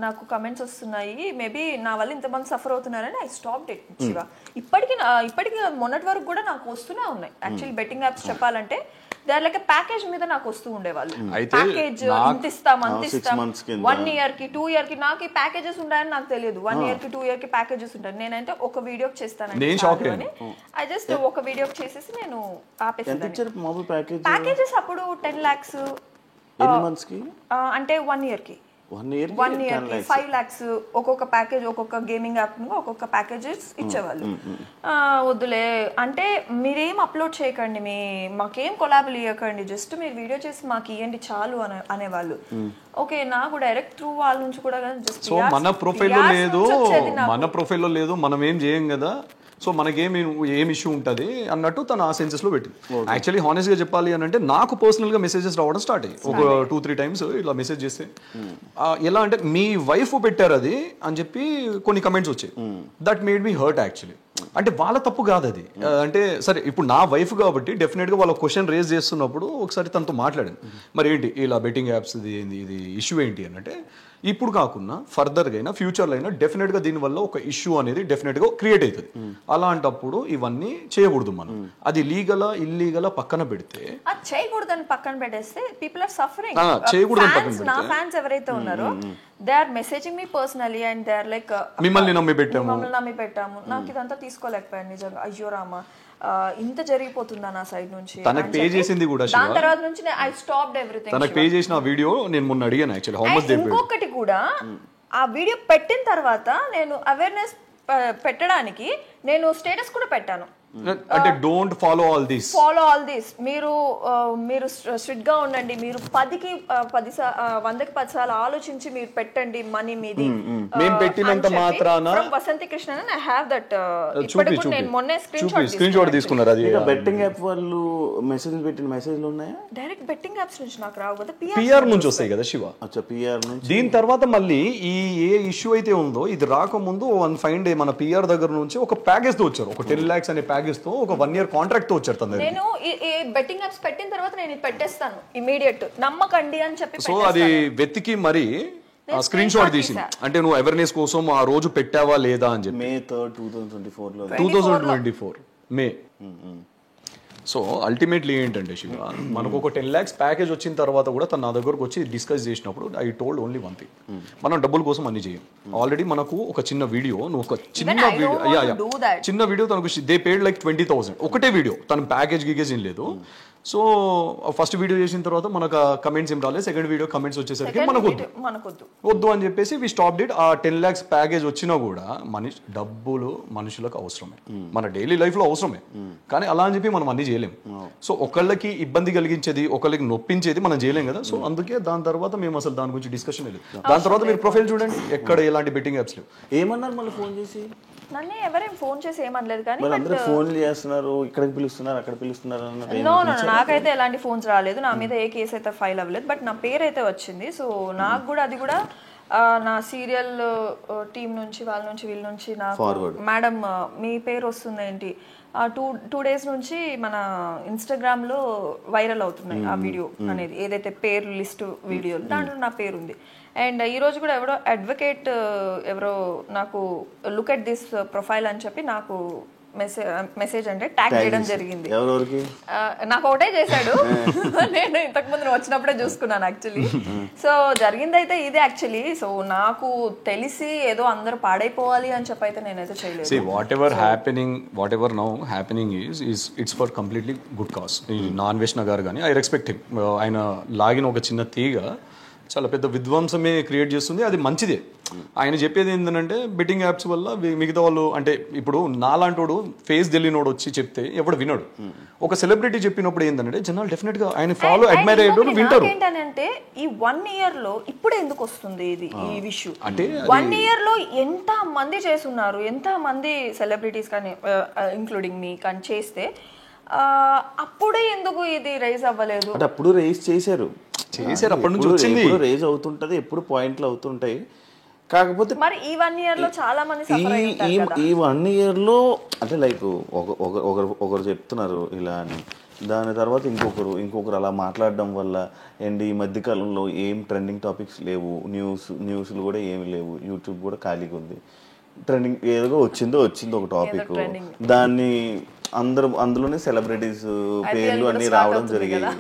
నాకు కమెంట్స్ వస్తున్నాయి, మేబీ నా వల్ల ఇంతమంది సఫర్ అవుతున్నారని ఐ స్టాప్డ్ ఇట్ శివ. ఇప్పటికి మొన్నటి వరకు కూడా నాకు వస్తూనే ఉన్నాయి. యాక్చువల్లీ బెట్టింగ్ యాప్స్ చెప్పాలంటే దే ఆర్ లైక్ ప్యాకేజ్ మీద నాకు వస్తూ ఉండేవాళ్ళు. ప్యాకేజ్ ఇంత ఇస్తాం అంత ఇస్తాం, 1 year కి 2 year కి. నాకు ఈ ప్యాకేజెస్ ఉంటాయని నాకు తెలియదు. 1 year కి 2 year కి ప్యాకేజెస్ ఉంటాయి. నేనంటే ఒక వీడియో చేస్తాను, ఐ జస్ట్ ఒక వీడియో చేసేసి నేను ఆపేసాను. ప్యాకేజెస్ అప్పుడు 10 lakhs అంటే 1 year కి 1 year కి 5 lakhs ఒక్కొక్క ప్యాకేజ్, ఒక్కొక్క గేమింగ్ యాప్ ఒక్కొక్క ప్యాకేజెస్ ఇచ్చేవాళ్ళు. వద్దులే అంటే మీరేం అప్లోడ్ చేయకండి, మాకేం కొలాబులు ఇవ్వకండి, జస్ట్ మీరు వీడియో చేసి మాకు ఇవ్వండి చాలు అనేవాళ్ళు. ఓకే, నాకు డైరెక్ట్ త్రూ వాళ్ళ నుంచి కూడా సో మన ప్రొఫైల్లో లేదు, మనం ఏం చేయం కదా, సో ఏం ఇష్యూ ఉంటుంది అన్నట్టు తను ఆ సెన్సెస్లో పెట్టింది. యాక్చువల్లీ హానెస్ట్గా చెప్పాలి అని అంటే నాకు పర్సనల్గా మెసేజెస్ రావడం స్టార్ట్ అయ్యి ఒక 2-3 టైమ్స్ ఇలా మెసేజ్ చేస్తే ఎలా అంటే మీ వైఫ్ పెట్టారు అది అని చెప్పి కొన్ని కమెంట్స్ వచ్చాయి. That made me hurt actually. అంటే వాళ్ళ తప్పు కాదు అది. అంటే సరే ఇప్పుడు నా వైఫ్ కాబట్టి డెఫినెట్గా వాళ్ళ క్వశ్చన్ రేజ్ చేస్తున్నప్పుడు ఒకసారి తనతో మాట్లాడాను, మరి ఏంటి ఇలా బెట్టింగ్ యాప్స్ ఇది ఇష్యూ ఏంటి అని. అంటే ఇప్పుడు కాకుండా ఫర్దర్గా అయినా ఫ్యూచర్లో అయినా డెఫినెట్గా దీనివల్ల ఒక ఇష్యూ అనేది డెఫినెట్గా క్రియేట్ అవుతుంది. అలాంటప్పుడు ఇవన్నీ చేయకూడదు మనం. అది లీగలా ఇల్లీగలా పక్కన పెడితే చేయకూడదని పక్కన పెట్టేస్తే పీపుల్ ఆర్ సఫరింగ్. చేయకూడదని పక్కన నా ఫ్యాన్స్ ఎవరైతే ఉన్నారో they are messaging me personally and they are like మిమ్మల్ని నమ్మి పెట్టాము, నాకు ఇదంతా తీసుకోలేకపోయాను నిజంగా, అయ్యో రామా ఇంత జరిగిపోతుందా నా సైడ్ నుంచి. తనకు పే చేసింది కూడా దాని తర్వాత నుంచి ఐ స్టాప్డ్ ఎవ్రీథింగ్. తనకు పే చేసిన వీడియో నేను మొన్న అడిగాను actually how much they paid. ఇంకొకటి కూడా ఆ వీడియో పెట్టిన తర్వాత నేను అవేర్నెస్ పెట్టడానికి నేను స్టేటస్ కూడా పెట్టాను, అంటే డోంట్ ఫాలో ఆల్ దిస్ మీరు స్ట్రిక్ట్ గా ఉండండి, మీరు 100కి 10 సార్లు ఆలోచించి మీరు పెట్టండి మనీ మీది. మేము పెట్టినంత మాత్రాన Vasanthi Krishna I have that. ఇప్పటికి నేను మొన్నే స్క్రీన్ షాట్ తీసుకున్నారు. అది బెట్టింగ్ యాప్ వాళ్ళు మెసేజ్లు పెట్టిన మెసేజ్లు ఉన్నాయా? డైరెక్ట్ బెట్టింగ్ యాప్స్ నుంచి నాకు రావు కదా, పిఆర్ నుంచి వస్తాయి కదా శివ. అచ్చా, పిఆర్ నుంచి. దీని తర్వాత మళ్ళీ ఏ ఇష్యూ అయితే ఉందో ఇది రాకముందు వన్ ఫైన్ డే మన పిఆర్ దగ్గర నుంచి ఒక ప్యాకేజ్ తో వచ్చారు, ఒక 10 lakhs అనే ప్యాకేజ్ తో ఒక 1 year కాంట్రాక్ట్ తో వచ్చారు తన దగ్గర. నేను ఈ బెట్టింగ్ యాప్స్ పెట్టిన తర్వాత నేను ఇది పెట్టేస్తాను ఇమిడియట్, నమ్మకండి అని చెప్పి. సో అది వెతికి మరి స్క్రీన్ షాట్ తీసి, అంటే నువ్వు అవేర్నెస్ కోసం ఆ రోజు పెట్టావా లేదా అని చెప్పి. May 3rd, 2024 మే. సో అల్టిమేట్లీ ఏంటంటే శివ, మనకు ఒక 10 lakhs ప్యాకేజ్ వచ్చిన తర్వాత కూడా తను నా దగ్గరకు వచ్చి డిస్కస్ చేసినప్పుడు I told only one thing, మనం డబ్బుల కోసం అన్ని చేయం. ఆల్రెడీ మనకు ఒక చిన్న వీడియో, నువ్వు ఒక చిన్న వీడియో తనకు దే పేడ్ like 20,000 ఒకటే వీడియో, తన ప్యాకేజ్ గీకేజ్ ఏం లేదు. సో ఫస్ట్ వీడియో చేసిన తర్వాత మనకు కమెంట్స్ ఏం రాలేదు, సెకండ్ వీడియో కమెంట్స్ వచ్చేసరికి మనకు వద్దు అని చెప్పేసి వి స్టాప్ ఇట్. ఆ 10 lakhs ప్యాకేజ్ వచ్చినా కూడా డబ్బులు మనుషులకు అవసరమే, మన డైలీ లైఫ్ లో అవసరమే, కానీ అలా అని చెప్పి మనం అన్ని చేయలేం. సో ఒకళ్ళకి ఇబ్బంది కలిగించేది, ఒకళ్ళకి నొప్పించేది మనం చేయలేం కదా. సో అందుకే దాని తర్వాత మేము అసలు దాని గురించి డిస్కషన్ లేదు. దాని తర్వాత మీరు ప్రొఫైల్ చూడండి, ఎక్కడ ఎలాంటి బెట్టింగ్ యాప్స్ లేవు. ఏమన్నారు మళ్ళీ ఫోన్ చేసి? నన్ను ఎవరేం ఫోన్ చేసి ఏమనలేదు, కానీ అందరూ ఫోన్లు చేస్తున్నారు, ఇక్కడికి పిలుస్తున్నారు, అక్కడ పిలుస్తున్నారు. నాకైతే ఎలాంటి ఫోన్స్ రాలేదు, నా మీద ఏ కేసు అయితే ఫైల్ అవ్వలేదు, బట్ నా పేరు అయితే వచ్చింది. సో నాకు కూడా అది కూడా నా సీరియల్ టీం నుంచి వాళ్ళ నుంచి వీళ్ళ నుంచి నాకు మేడం మీ పేరు వస్తుంది ఏంటి, 2 days నుంచి మన ఇన్స్టాగ్రామ్ లో వైరల్ అవుతున్నాయి ఆ వీడియో అనేది, ఏదైతే పేరు లిస్ట్ వీడియో దాంట్లో నా పేరు ఉంది. అండ్ ఈ రోజు కూడా ఎవరో అడ్వకేట్ ఎవరో నాకు లుక్ ఎట్ దిస్ ప్రొఫైల్ అని చెప్పి నాకు మెసేజ్ అంటే ట్యాగ్ చేయడం జరిగింది. నాకు ఒకటే చేశాడు, నేను ఇంతకు ముందు వచ్చినప్పుడే చూసుకున్నాను యాక్చువల్లీ. సో జరిగింది అయితే ఇదే యాక్చువల్లీ. సో నాకు తెలిసి ఏదో అందరూ పాడైపోవాలి అని చెప్పి అయితే నేనైతే చేయలేదు. Whatever now happening is it's for completely good cause. నాన్వేషణ గారు కానీ ఐ రెస్పెక్ట్ హిమ్. ఆయన లాగిన ఒక చిన్న తీగ చాలా పెద్ద విధ్వంసమే క్రియేట్ చేస్తుంది, అది మంచిదే. ఆయన చెప్పేది ఏంటంటే బెట్టింగ్ యాప్స్ వల్ల మిగతా వాళ్ళు, అంటే ఇప్పుడు నాలాంటోడు ఫేస్ తెలియనోడు వచ్చి చెప్తే ఎవడు వినడు. ఒక సెలబ్రిటీ చెప్పినప్పుడు ఏంటంటే జనాలు డెఫినెట్ గా ఆయన ఫాలో అడ్మైర్ అయ్యేటోడు వింటారు. ఏంటంటే ఈ 1 year లో ఇప్పుడే ఎందుకు వస్తుంది ఇది ఈ విషయం అంటే 1 year లో ఎంత మంది చేస్తున్నారు, ఎంత మంది సెలబ్రిటీస్ కానీ ఇంక్లూడింగ్ మీ కానీ చేస్తే అప్పుడే ఎందుకు ఇది రైజ్ అవ్వలేదు? అంటే అప్పుడు రైజ్ చేశారు అప్పటి నుంచి వచ్చింది, రేజ్ అవుతుంటది, ఎప్పుడు పాయింట్లు అవుతుంటాయి. కాకపోతే మరి ఈ 1 year లో చాలా మంది సఫర్ అయ్యారు కదా. ఈ 1 year లో అంటే లైక్ ఒకరు చెప్తున్నారు ఇలా అని, దాని తర్వాత ఇంకొకరు అలా మాట్లాడడం వల్ల అండ్ ఈ మధ్యకాలంలో ఏం ట్రెండింగ్ టాపిక్స్ లేవు, న్యూస్లు కూడా ఏమి లేవు, యూట్యూబ్ కూడా ఖాళీగా ఉంది. ట్రెండింగ్ ఏదో వచ్చిందో ఒక టాపిక్, దాన్ని అందులోనే సెలబ్రిటీస్ పేర్లు అన్ని రావడం జరిగాయి,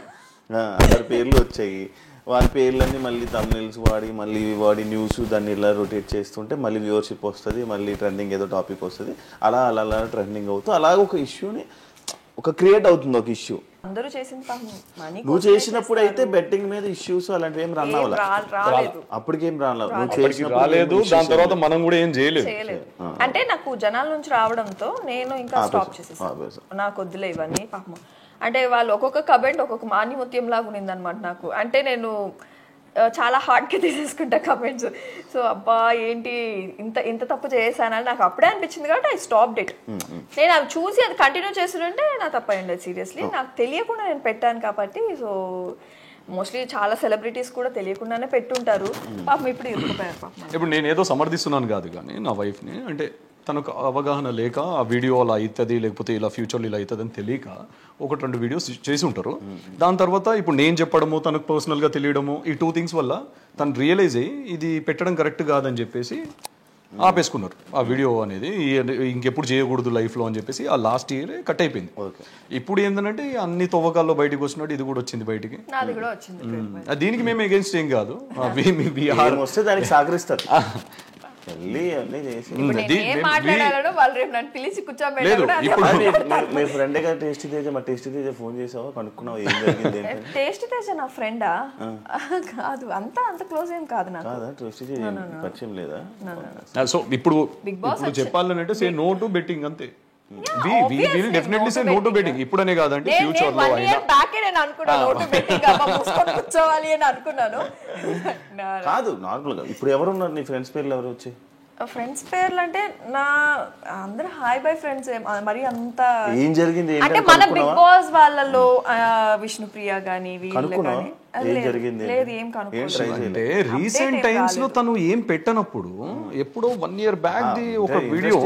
అందరి పేర్లు వచ్చాయి. వారి పేర్లన్నీ మళ్ళీ తమిళస్ వాడి న్యూస్ దాన్ని ఇలా రొటేట్ చేస్తుంటే మళ్ళీ వ్యూవర్షిప్ వస్తుంది, మళ్ళీ ట్రెండింగ్ ఏదో టాపిక్ వస్తుంది, అలా ట్రెండింగ్ అవుతూ అలాగ ఒక ఇష్యూని ఒక క్రియేట్ అవుతుంది, ఒక ఇష్యూ. అందరూ చేసిన నువ్వు చేసినప్పుడు అయితే బెట్టింగ్ మీద ఇష్యూస్ అలాంటివి ఏం రాలేదు, అప్పటికేం రాలేదు. దాని తర్వాత మనం కూడా ఏం చేయలేదు. అంటే నాకు జనాల నుంచి రావడంతో నేను ఇంకా స్టాప్ చేసేసాను, నాకు వద్దులే ఇవన్నీ పాపం. అంటే వాళ్ళు ఒక్కొక్క కమెంట్ ఒక్కొక్క మాన్యముత్యం లాగా ఉన్నింది అనమాట నాకు. అంటే నేను చాలా హార్డ్గా తీసేసుకుంటా కమెంట్స్. సో అబ్బా ఏంటి ఇంత తప్పు చేశానని నాకు అప్పుడే అనిపించింది కాబట్టి ఐ స్టాప్డ్ ఇట్. నేను అవి చూసి అది కంటిన్యూ చేస్తుంటే నా తప్పు అయ్యింది సీరియస్లీ. నాకు తెలియకుండా నేను పెట్టాను కాబట్టి. సో మోస్ట్లీ చాలా సెలబ్రిటీస్ కూడా తెలియకుండానే పెట్టుంటారు పాపం, ఇప్పుడు ఇరుక్కుపోయారు పాపం. ఇప్పుడు నేను ఏదో సమర్థిస్తున్నాను కాదు కానీ నా వైఫ్ని, అంటే తనకు అవగాహన లేక ఆ వీడియో అలా అవుతుంది లేకపోతే ఇలా ఫ్యూచర్లో ఇలా అవుతుంది అని తెలియక 1-2 వీడియోస్ చేసి ఉంటారు. దాని తర్వాత ఇప్పుడు నేను చెప్పడము తనకు పర్సనల్గా తెలియడము ఈ 2 థింగ్స్ వల్ల తను రియలైజ్ అయ్యి ఇది పెట్టడం కరెక్ట్ కాదని చెప్పేసి ఆపేసుకున్నారు ఆ వీడియో అనేది. ఇంకెప్పుడు చేయకూడదు లైఫ్లో అని చెప్పేసి ఆ లాస్ట్ ఇయర్ కట్ అయిపోయింది. ఇప్పుడు ఏంటంటే అన్ని తవ్వకాల్లో బయటకు వచ్చినట్టు ఇది కూడా వచ్చింది బయటికి. దీనికి మేము ఎగెన్స్ట్ ఏం కాదు, వస్తే దానికి సహకరిస్తారు. మీ ఫ్రెండ్ టేస్టీ తేజ మా టేస్టీ తేజ ఫోన్ చేసావా కనుక్కున్నావు ఏం జరిగింది? టేస్టీ తేజ నా ఫ్రెండా కాదు, అంత క్లోజ్ ఏం కాదు నాకు. కాదా? టేస్టీ తేజ పరిచయం లేదా? సో ఇప్పుడు చెప్పాలంటే సే నో టు బెట్టింగ్ అంతే. We will definitely say no to betting. ఇప్పుడనే కాదంటే ఫ్యూచర్ లో అయినా. కాదు నార్మల్ గా ఇప్పుడు ఎవరు ఉన్నారు నీ ఫ్రెండ్స్ పేర్లు ఎవరు వచ్చి? ఫ్రెండ్స్ పేర్లు అంటే నా అందరూ హాయ్ బై ఫ్రెండ్స్, మరి అంత ఏం జరిగింది అంటే మన బిగ్ బాస్ వాళ్ళలో విష్ణుప్రియ గానీ వీళ్ళు గానీ లేదు ఏం అంటే రీసెంట్ టైమ్స్ లో తను ఏం పెట్టనప్పుడు ఎప్పుడో 1 year బ్యాక్ ది ఒక వీడియో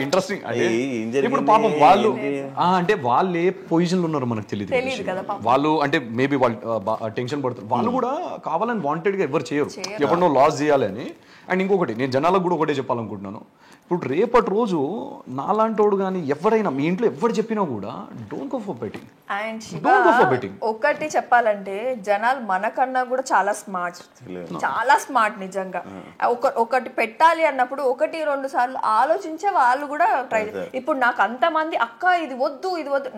ఇంట్రెస్టింగ్. ఇప్పుడు పాపం వాళ్ళు అంటే వాళ్ళు ఏ పొజిషన్ లో ఉన్నారో మనకు తెలియదు వాళ్ళు. అంటే మేబీ వాళ్ళు టెన్షన్ పడుతారు, వాళ్ళు కూడా కావాలని వాంటెడ్ గా ఎవరు చేయరు, ఎప్పుడో లాస్ చేయాలని. అండ్ ఇంకొకటి నేను జనాలకు కూడా ఒకటే చెప్పాలనుకుంటున్నాను, ఇప్పుడు రేపటి రోజు నాలాంటోడు కానీ ఎవరైనా మీ ఇంట్లో ఎవరు చెప్పినా కూడా don't go for betting. And ఒకటి చెప్పాలంటే జనాలు మనకన్నా కూడా చాలా స్మార్ట్ నిజంగా. ఒకటి పెట్టాలి అన్నప్పుడు 1-2 సార్లు ఆలోచించే వాళ్ళు కూడా ట్రై. ఇప్పుడు నాకు అంతమంది అక్క ఇది వద్దు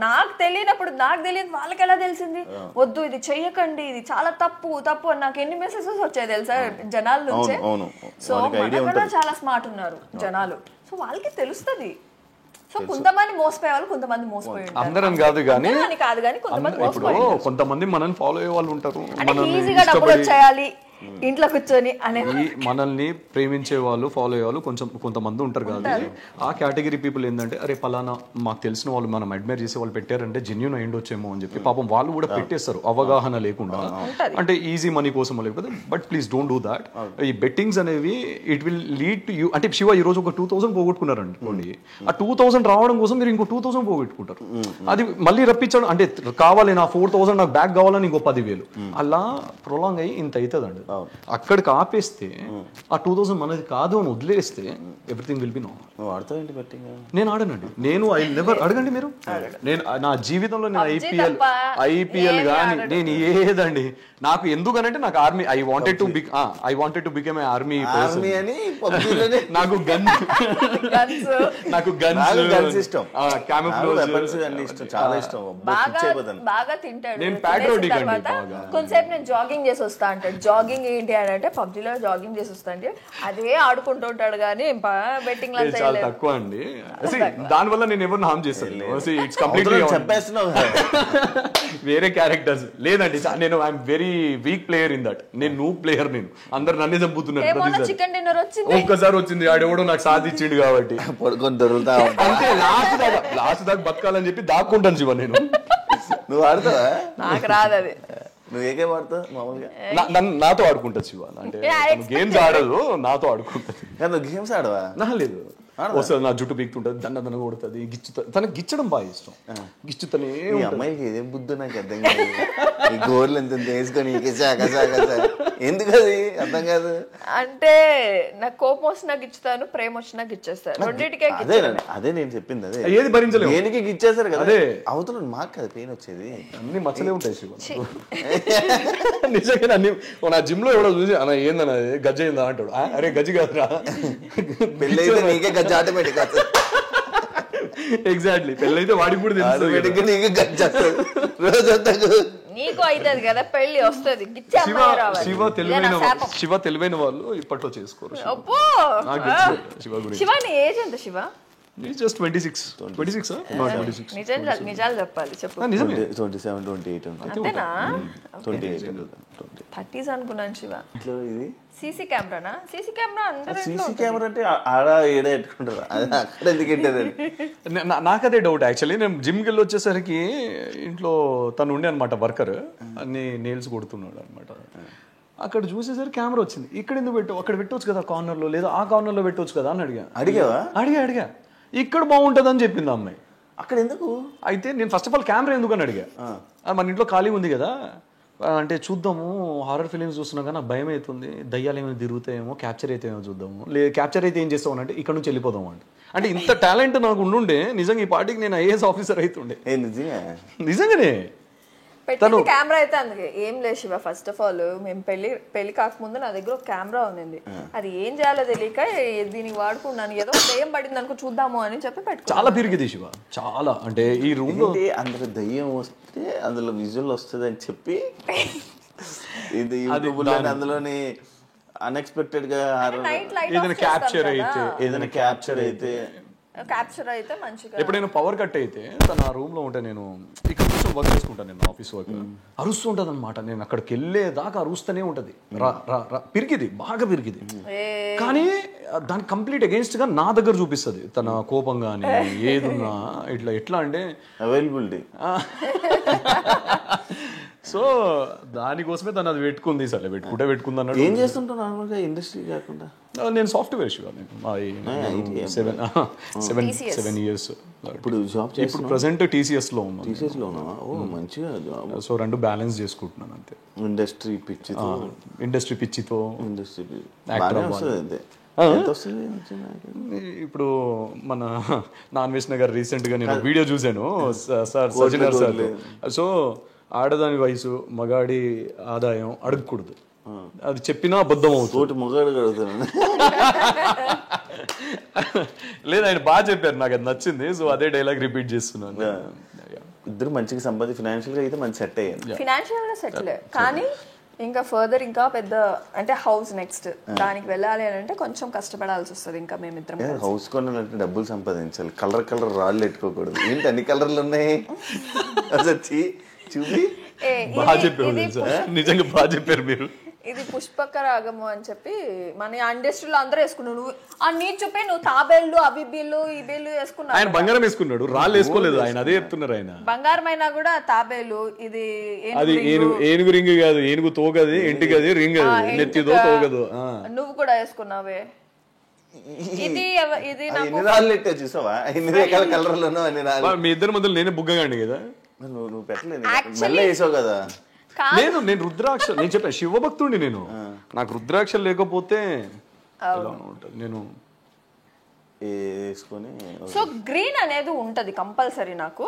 నాకు తెలియనప్పుడు నాకు తెలియదు వాళ్ళకి ఎలా తెలిసింది వద్దు ఇది చెయ్యకండి ఇది చాలా తప్పు అని నాకు ఎన్ని మెసేజెస్ వచ్చాయి తెలుసా జనాల నుంచే. సో మనకన్నా చాలా స్మార్ట్ ఉన్నారు జనాలు, సో వాళ్ళకి తెలుస్తుంది. సో కొంతమంది మోసపోయే వాళ్ళు కొంతమంది మోసపోయి అందరం కాదు కానీ కొంతమంది మనల్ని ఫాలో అయ్యే వాళ్ళు ఉంటారు, ఈజీగా డబ్బులు వచ్చేయాలి ఇంట్లో కూర్చొని అనేది. మనల్ని ప్రేమించే వాళ్ళు ఫాలో అయ్యే వాళ్ళు కొంతమంది ఉంటారు కదా. ఆ కేటగిరీ పీపుల్ ఏంటంటే అరే పలానా మాకు తెలిసిన వాళ్ళు మనం అడ్మైర్ చేసే వాళ్ళు పెట్టారంటే జెన్యూన్ అయ్యిండొచ్చేమో అని చెప్పి పాపం వాళ్ళు కూడా పెట్టేస్తారు అవగాహన లేకుండా, అంటే ఈజీ మనీ కోసం లేకపోతే. But please don't do that. ఈ బెట్టింగ్స్ అనేవి it will lead to you. అంటే శివ ఈ రోజు ఒక 2000 పోగొట్టుకున్నారండి, ఆ 2000 రావడం కోసం మీరు ఇంకో 2000 పోగొట్టుకుంటారు. అది మళ్ళీ రప్పించడం అంటే కావాలి నా 4000 నాకు బ్యాక్ కావాలని ఇంకో 10,000 అలా ప్రొలాంగ్ అయ్యి ఇంత అవుతుందండి. అక్కడికి ఆపేస్తే ఆ 2000 మనది కాదు అని వదిలేస్తే ఎవ్రీథింగ్ విల్ బి నార్మల్. నేను ఆడనండి, నేను ఐ నెవర్ అడగండి మీరు. నేను నా జీవితంలో నేను ఐపీఎల్ కానీ నేను ఏదండి నాకు ఎందుకనంటే నాకు army I wanted to become a army person. నాకు గన్స్ ఇష్టం, క్యామోఫ్లేజ్ ఇష్టం, చాలా ఇష్టం, బాగా తింటాడు. నేను ప్యాట్రియాటిక్ అండి బాగా. కొంచెంసేపు నేను జాగింగ్ చేసి వస్తా అంటాడు. జాగింగ్ ఏంటి అని అంటే పబ్జీలో జాగింగ్ చేసి వస్తా అంటే అదే ఆడుకుంటూ ఉంటాడు కానీ బెట్టింగ్ చాలా తక్కువ అండి. దాని వల్ల నేను ఎవరిని హామ్ చేస్తాను, ఇట్స్ కంప్లీట్లీ చెప్పేస్తున్నావు వేరే క్యారెక్టర్స్ లేదండి. నేను I'm very weak player in that. నేను నూబ్ ప్లేయర్, నేను అందరు నన్నే చంపుతున్నారు. చికెన్ డిన్నర్ ఒక్కసారి వచ్చింది ఆడెవడో నాకు సాధించిండు కాబట్టి పడుకొని దొరుకుతా అంటే లాస్ట్ దాకా బతకాలని చెప్పి దాక్కుంటాను శివ. నేను నువ్వు ఆడతావా? నాకు రాదు అది. నువ్వు ఏకే ఆడతావు మామూలుగా? నాతో ఆడుకుంటది శివ, అంటే గేమ్స్ ఆడదు నాతో ఆడుకుంటది. నువ్వు గేమ్స్ ఆడవా? లేదు వస్తుంది, నా జుట్టు పీకుతుంటది, దండ కొడుతుంది, గిచ్చుతుంది. తనకు గిచ్చడం బాగా ఇష్టం, గిచ్చుతనే. అమ్మాయికి ఏదేం బుద్ధి నాకు అర్థం కాదు. ఈ గోర్లు ఎంత వేసుకొని ఎందుకు అది అర్థం కాదు. అంటే నాకు కోపం వచ్చినా గిచ్చుతాను, ప్రేమ వచ్చినా గిచ్చేస్తాను, రెండింటికే. అదే నేను చెప్పింది, అదే ఏది భరించలేదు దేనికి గిచ్చేస్తారు కదా. అదే అవుతున్నాడు మాకు కదా పెయిన్ వచ్చేది, అన్ని మచ్చలే ఉంటాయి శివ. నిజంగా అన్ని నా జిమ్ లో ఎవడో చూసి అన్న ఏందన్న గజ్జ అయిందా అంటాడు. అరే గజ్జి కాదురా, పెళ్ళైతే నీకే గజ్జ ఆటోమేటిక్. ఎగ్జాక్ట్లీ, పెళ్ళైతే వాడికి కూడా నీకు అవుతుంది కదా పెళ్లి వస్తుంది. శివ తెలివైన వాళ్ళు ఇప్పట్లో చేసుకోరు. శివ నీ ఏజ్ ఎంత శివ? జస్ట్ 26 నిజాలు చెప్పాలి చెప్పు. నిజమే 27, 28 అంతేనా? 28 30s అనుకున్నాను శివ. ఇట్లా ఇది సీసీ కెమెరానా? సీసీ కెమెరా అందరూ సీసీ కెమెరా అంటే ఆడ ఏడ పెట్టుకుంటారు, అది అక్కడ ఎందుకు పెట్టారు? నాకదే డౌట్ యాక్చువల్లీ. నేను జిమ్కి వెళ్ళి వచ్చేసరికి ఇంట్లో తను ఉండే అనమాట వర్కర్, అన్ని నెయిల్స్ కొడుతున్నాడు అనమాట. అక్కడ చూసేసరికి కెమెరా వచ్చింది. ఇక్కడ ఎందుకు పెట్టావు, అక్కడ పెట్టవచ్చు కదా కార్నర్లో, లేదా ఆ కార్నర్లో పెట్టవచ్చు కదా అని అడిగావా? అడిగా ఇక్కడ బాగుంటుంది అని చెప్పింది ఆ అమ్మాయి. అక్కడ ఎందుకు? అయితే నేను ఫస్ట్ ఆఫ్ ఆల్ కెమెరా ఎందుకు అని అడిగా. మన ఇంట్లో ఖాళీ ఉంది కదా, అంటే చూద్దాము, హారర్ ఫిలిమ్స్ చూస్తున్నా కానీ నాకు భయం అవుతుంది, దయ్యాలు ఏమైనా తిరుగుతాయేమో, క్యాప్చర్ అయితే ఏమో చూద్దాము, లేదు క్యాప్చర్ అయితే ఏం చేస్తావు అంటే ఇక్కడ నుంచి వెళ్ళిపోదాం అంటే ఇంత టాలెంట్ నాకు ఉండుండే నిజంగా ఈ పార్టీకి నేను ఐఏఎస్ ఆఫీసర్ అవుతుండే. నిజంగానే పెట్టింది కెమెరా అయితే. అందుకే ఏం లేదు శివ, ఫస్ట్ ఆఫ్ ఆల్ మేము పెళ్లి కాకముందు నా దగ్గర ఒక కెమెరా ఉంది. అది ఏం చేయాలో తెలియక దీనికి వాడుకున్నాను. ఏదో దయ్యం పడింది అనుకో చూద్దాము అని చెప్పి పెట్టుకో. చాలా పెరిగింది శివ, చాలా. అంటే ఈ రూమ్ లో అందులో దయ్యం వస్తే అందులో విజువల్ వస్తుంది అని చెప్పి ఇది అందులోని అన్ఎక్స్పెక్టెడ్ గా ఏదైనా క్యాప్చర్ అయితే మంచిగా. ఎప్పుడైనా పవర్ కట్ అయితే తన ఆ రూమ్ లో ఉంటే, నేను ఇక్కడ కూర్చొని వర్క్ చేసుకుంటాను, నేను ఆఫీస్ వర్క్, అరుస్తూ ఉంటుంది అనమాట. నేను అక్కడికి వెళ్ళేదాకా అరుస్తూనే ఉంటది, పిరికిది, బాగా పిరికిది. కానీ దానికి కంప్లీట్ అగేన్స్ట్ గా నా దగ్గర చూపిస్తుంది తన కోపం కానీ ఏదున్నా. ఎట్లా అంటే అవైలబిలిటీ. సో దానికోసమే తను అది పెట్టుకుంది. సరే పెట్టుకుంది అన్నాడు. ఏం చేస్తుంటావు నార్మల్గా ఇండస్ట్రీ కాకుండా? నేను సాఫ్ట్వేర్ శివ, నేను 7 years. ఇప్పుడు జాబ్ ఇప్పుడు ప్రెసెంట్ TCS లో ఉన్నాను. TCS లో ఉన్నావా? ఓ మంచిగా జాబ్. సో రెండు బ్యాలెన్స్ చేసుకుంటున్నాను అంతే. ఇండస్ట్రీ పిచ్చితో ఇప్పుడు మన నాన్వేష్ నగర్ రీసెంట్ గా నేను వీడియో చూసాను సార్ సజ్జనర్ సార్. సో ఆడదాని వయసు, మగాడి ఆదాయం అడగకూడదు, అది చెప్పినా అబద్ధం అవుతుంది. మగాడు అడుగుతాను లేదు, ఆయన బాగా చెప్పారు, నాకు అది నచ్చింది. సో అదే డైలాగ్ రిపీట్ చేస్తున్నాను. ఇద్దరు మంచిగా సంపాదించి ఫైనాన్షియల్ గా అయితే మంచి సెట్ అయ్యారు. ఫైనాన్షియల్ గా సెటిల్. కానీ ఇంకా ఫర్దర్ ఇంకా పెద్ద అంటే హౌస్ నెక్స్ట్ దానికి వెళ్ళాలి అని అంటే కొంచెం కష్టపడాల్సి వస్తుంది. ఇంకా మేమిద్దరం హౌస్ కొనాలంటే డబ్బులు సంపాదించాలి, కలర్ రాళ్ళు పెట్టుకోకూడదు. ఏంటి అన్ని కలర్లు ఉన్నాయి వచ్చి చూపి బాగా చెప్పారు, నిజంగా బాగా చెప్పారు మీరు. ఇది పుష్పక రాగము అని చెప్పి మన ఇండస్ట్రీలో అందరూ వేసుకున్నావు. నువ్వు నీ చూపి నువ్వు తాబేళ్ళు అబిబీలు ఈ బీళ్ళు వేసుకున్నావు. ఆయన బంగారం వేసుకున్నాడు, రాళ్ళు వేసుకోలేదు. ఆయన అదే చెప్తున్నారు. ఆయన బంగారం అయినా కూడా తాబేలు. ఇది అది ఏనుగు రింగ్ కాదు, ఏనుగు తోగది, ఇంటికి రింగ్ అది, నెత్తిదో తోగదు. నువ్వు కూడా వేసుకున్నావే. ఇది ఎన్ని రాళ్ళు పెట్టావు చూసావా? ఎన్ని రకాల కలర్లు ఉన్నావు. మీ ఇద్దరి మధ్యలో నేనే బుగ్గగాండి కదా. నువ్వు పెట్టలేదు, మెల్ల వేసావు కదా. లేదు, నేను రుద్రాక్ష, నేను చెప్పాను శివభక్తుడిని నేను. నాకు రుద్రాక్ష లేకపోతే నేను వేసుకొని. సో గ్రీన్ అనేది ఉంటది కంపల్సరీ నాకు.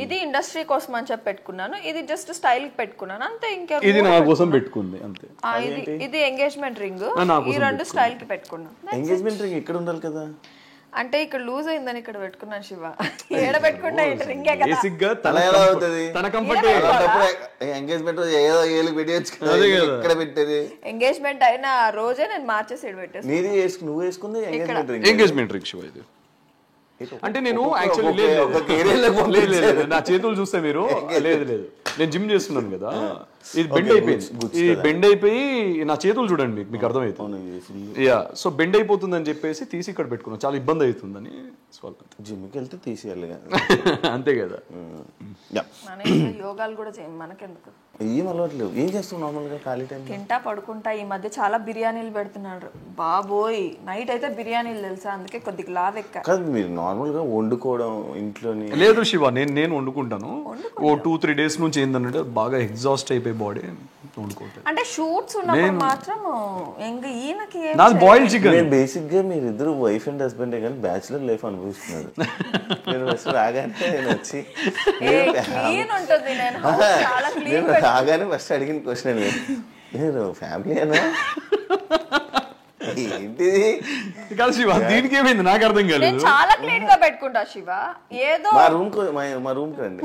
ఇది ఇండస్ట్రీ కోసం అని చెప్పి పెట్టుకున్నాను, ఇది జస్ట్ స్టైల్ పెట్టుకున్నాను అంతే. ఇంకా ఇది నా కోసం పెట్టుకుంది అంతే. ఇది ఎంగేజ్మెంట్ రింగ్, ఈ రెండు స్టైల్ కి పెట్టుకున్నాను. ఎంగేజ్మెంట్ రింగ్ ఇక్కడ ఉండాలి కదా. అంటే ఇక్కడ లూజ్ అయిందని ఇక్కడ పెట్టుకున్నాను శివ. ఏడ పెట్టుకుంటా రింగే కదా. బేసిక్గా తన కంఫర్ట్. ఎంగేజ్మెంట్ ఏదో ఏలు పెట్టేయచ్చు కదా, ఇక్కడ పెట్టేది. ఎంగేజ్మెంట్ అయిన రోజే నేను మార్చేసి పెట్టేసి. నీది నువ్వు వేసుకుంది ఎంగేజ్మెంట్ రింగ్ శివ ఇది. అంటే నేను యాక్చువల్లీ లేదు, నా చేతులు చూస్తే మీరు లేదు నేను జిమ్ చేస్తున్నాను కదా, ఇది బెండ్ అయిపోయింది. ఈ బెండ్ అయిపోయి నా చేతులు చూడండి మీకు అర్థమవుతుంది. యా, సో బెండ్ అయిపోతుంది అని చెప్పేసి తీసి ఇక్కడ పెట్టుకున్నాను, చాలా ఇబ్బంది అవుతుందని. జిమ్కి వెళ్తే తీసేయాలి అంతే కదా. యోగాలు కూడా చేయం, మనకెందుకు. ఏం అలవాట్లేవు. ఏం చేస్తావు నార్మల్గా ఖాళీ టైం? తింటా పడుకుంటా. ఈ మధ్య చాలా బిర్యానీలు పెడుతున్నాడు బాబోయ్. నైట్ అయితే బిర్యానీలు తెలుసా, అందుకే కొద్దిగా లావెక్క. కాదు మీరు నార్మల్ గా వండుకోవడం ఇంట్లోని? లేదు శివ, నేను వండుకుంటాను. ఓ 2-3 days నుంచి ఏంటంటే బాగా ఎగ్జాస్ట్ అయిపోయి బాడీ వండుకుంటాను. అంటే షూట్స్ ఉన్నప్పుడు మాత్రం ఈయనకి నాది బాయిల్డ్ చికెన్. బేసిక్ గా మీరు ఇద్దరు వైఫ్ అండ్ హస్బెండ్ కానీ బ్యాచులర్ లైఫ్ అనుభవిస్తున్నారు. నేను ఫస్ట్ రాగానే నేను వచ్చి రాగానే ఫస్ట్ అడిగిన క్వశ్చన్ నేను ఫ్యామిలీ అనా ఏంటిది కాదు శివ, దీనికి ఏమైంది నాకు అర్థం కాలేదు. చాలా క్లీన్ గా పెట్టుకుంటా శివ. ఏదో మా రూమ్ కి రండి.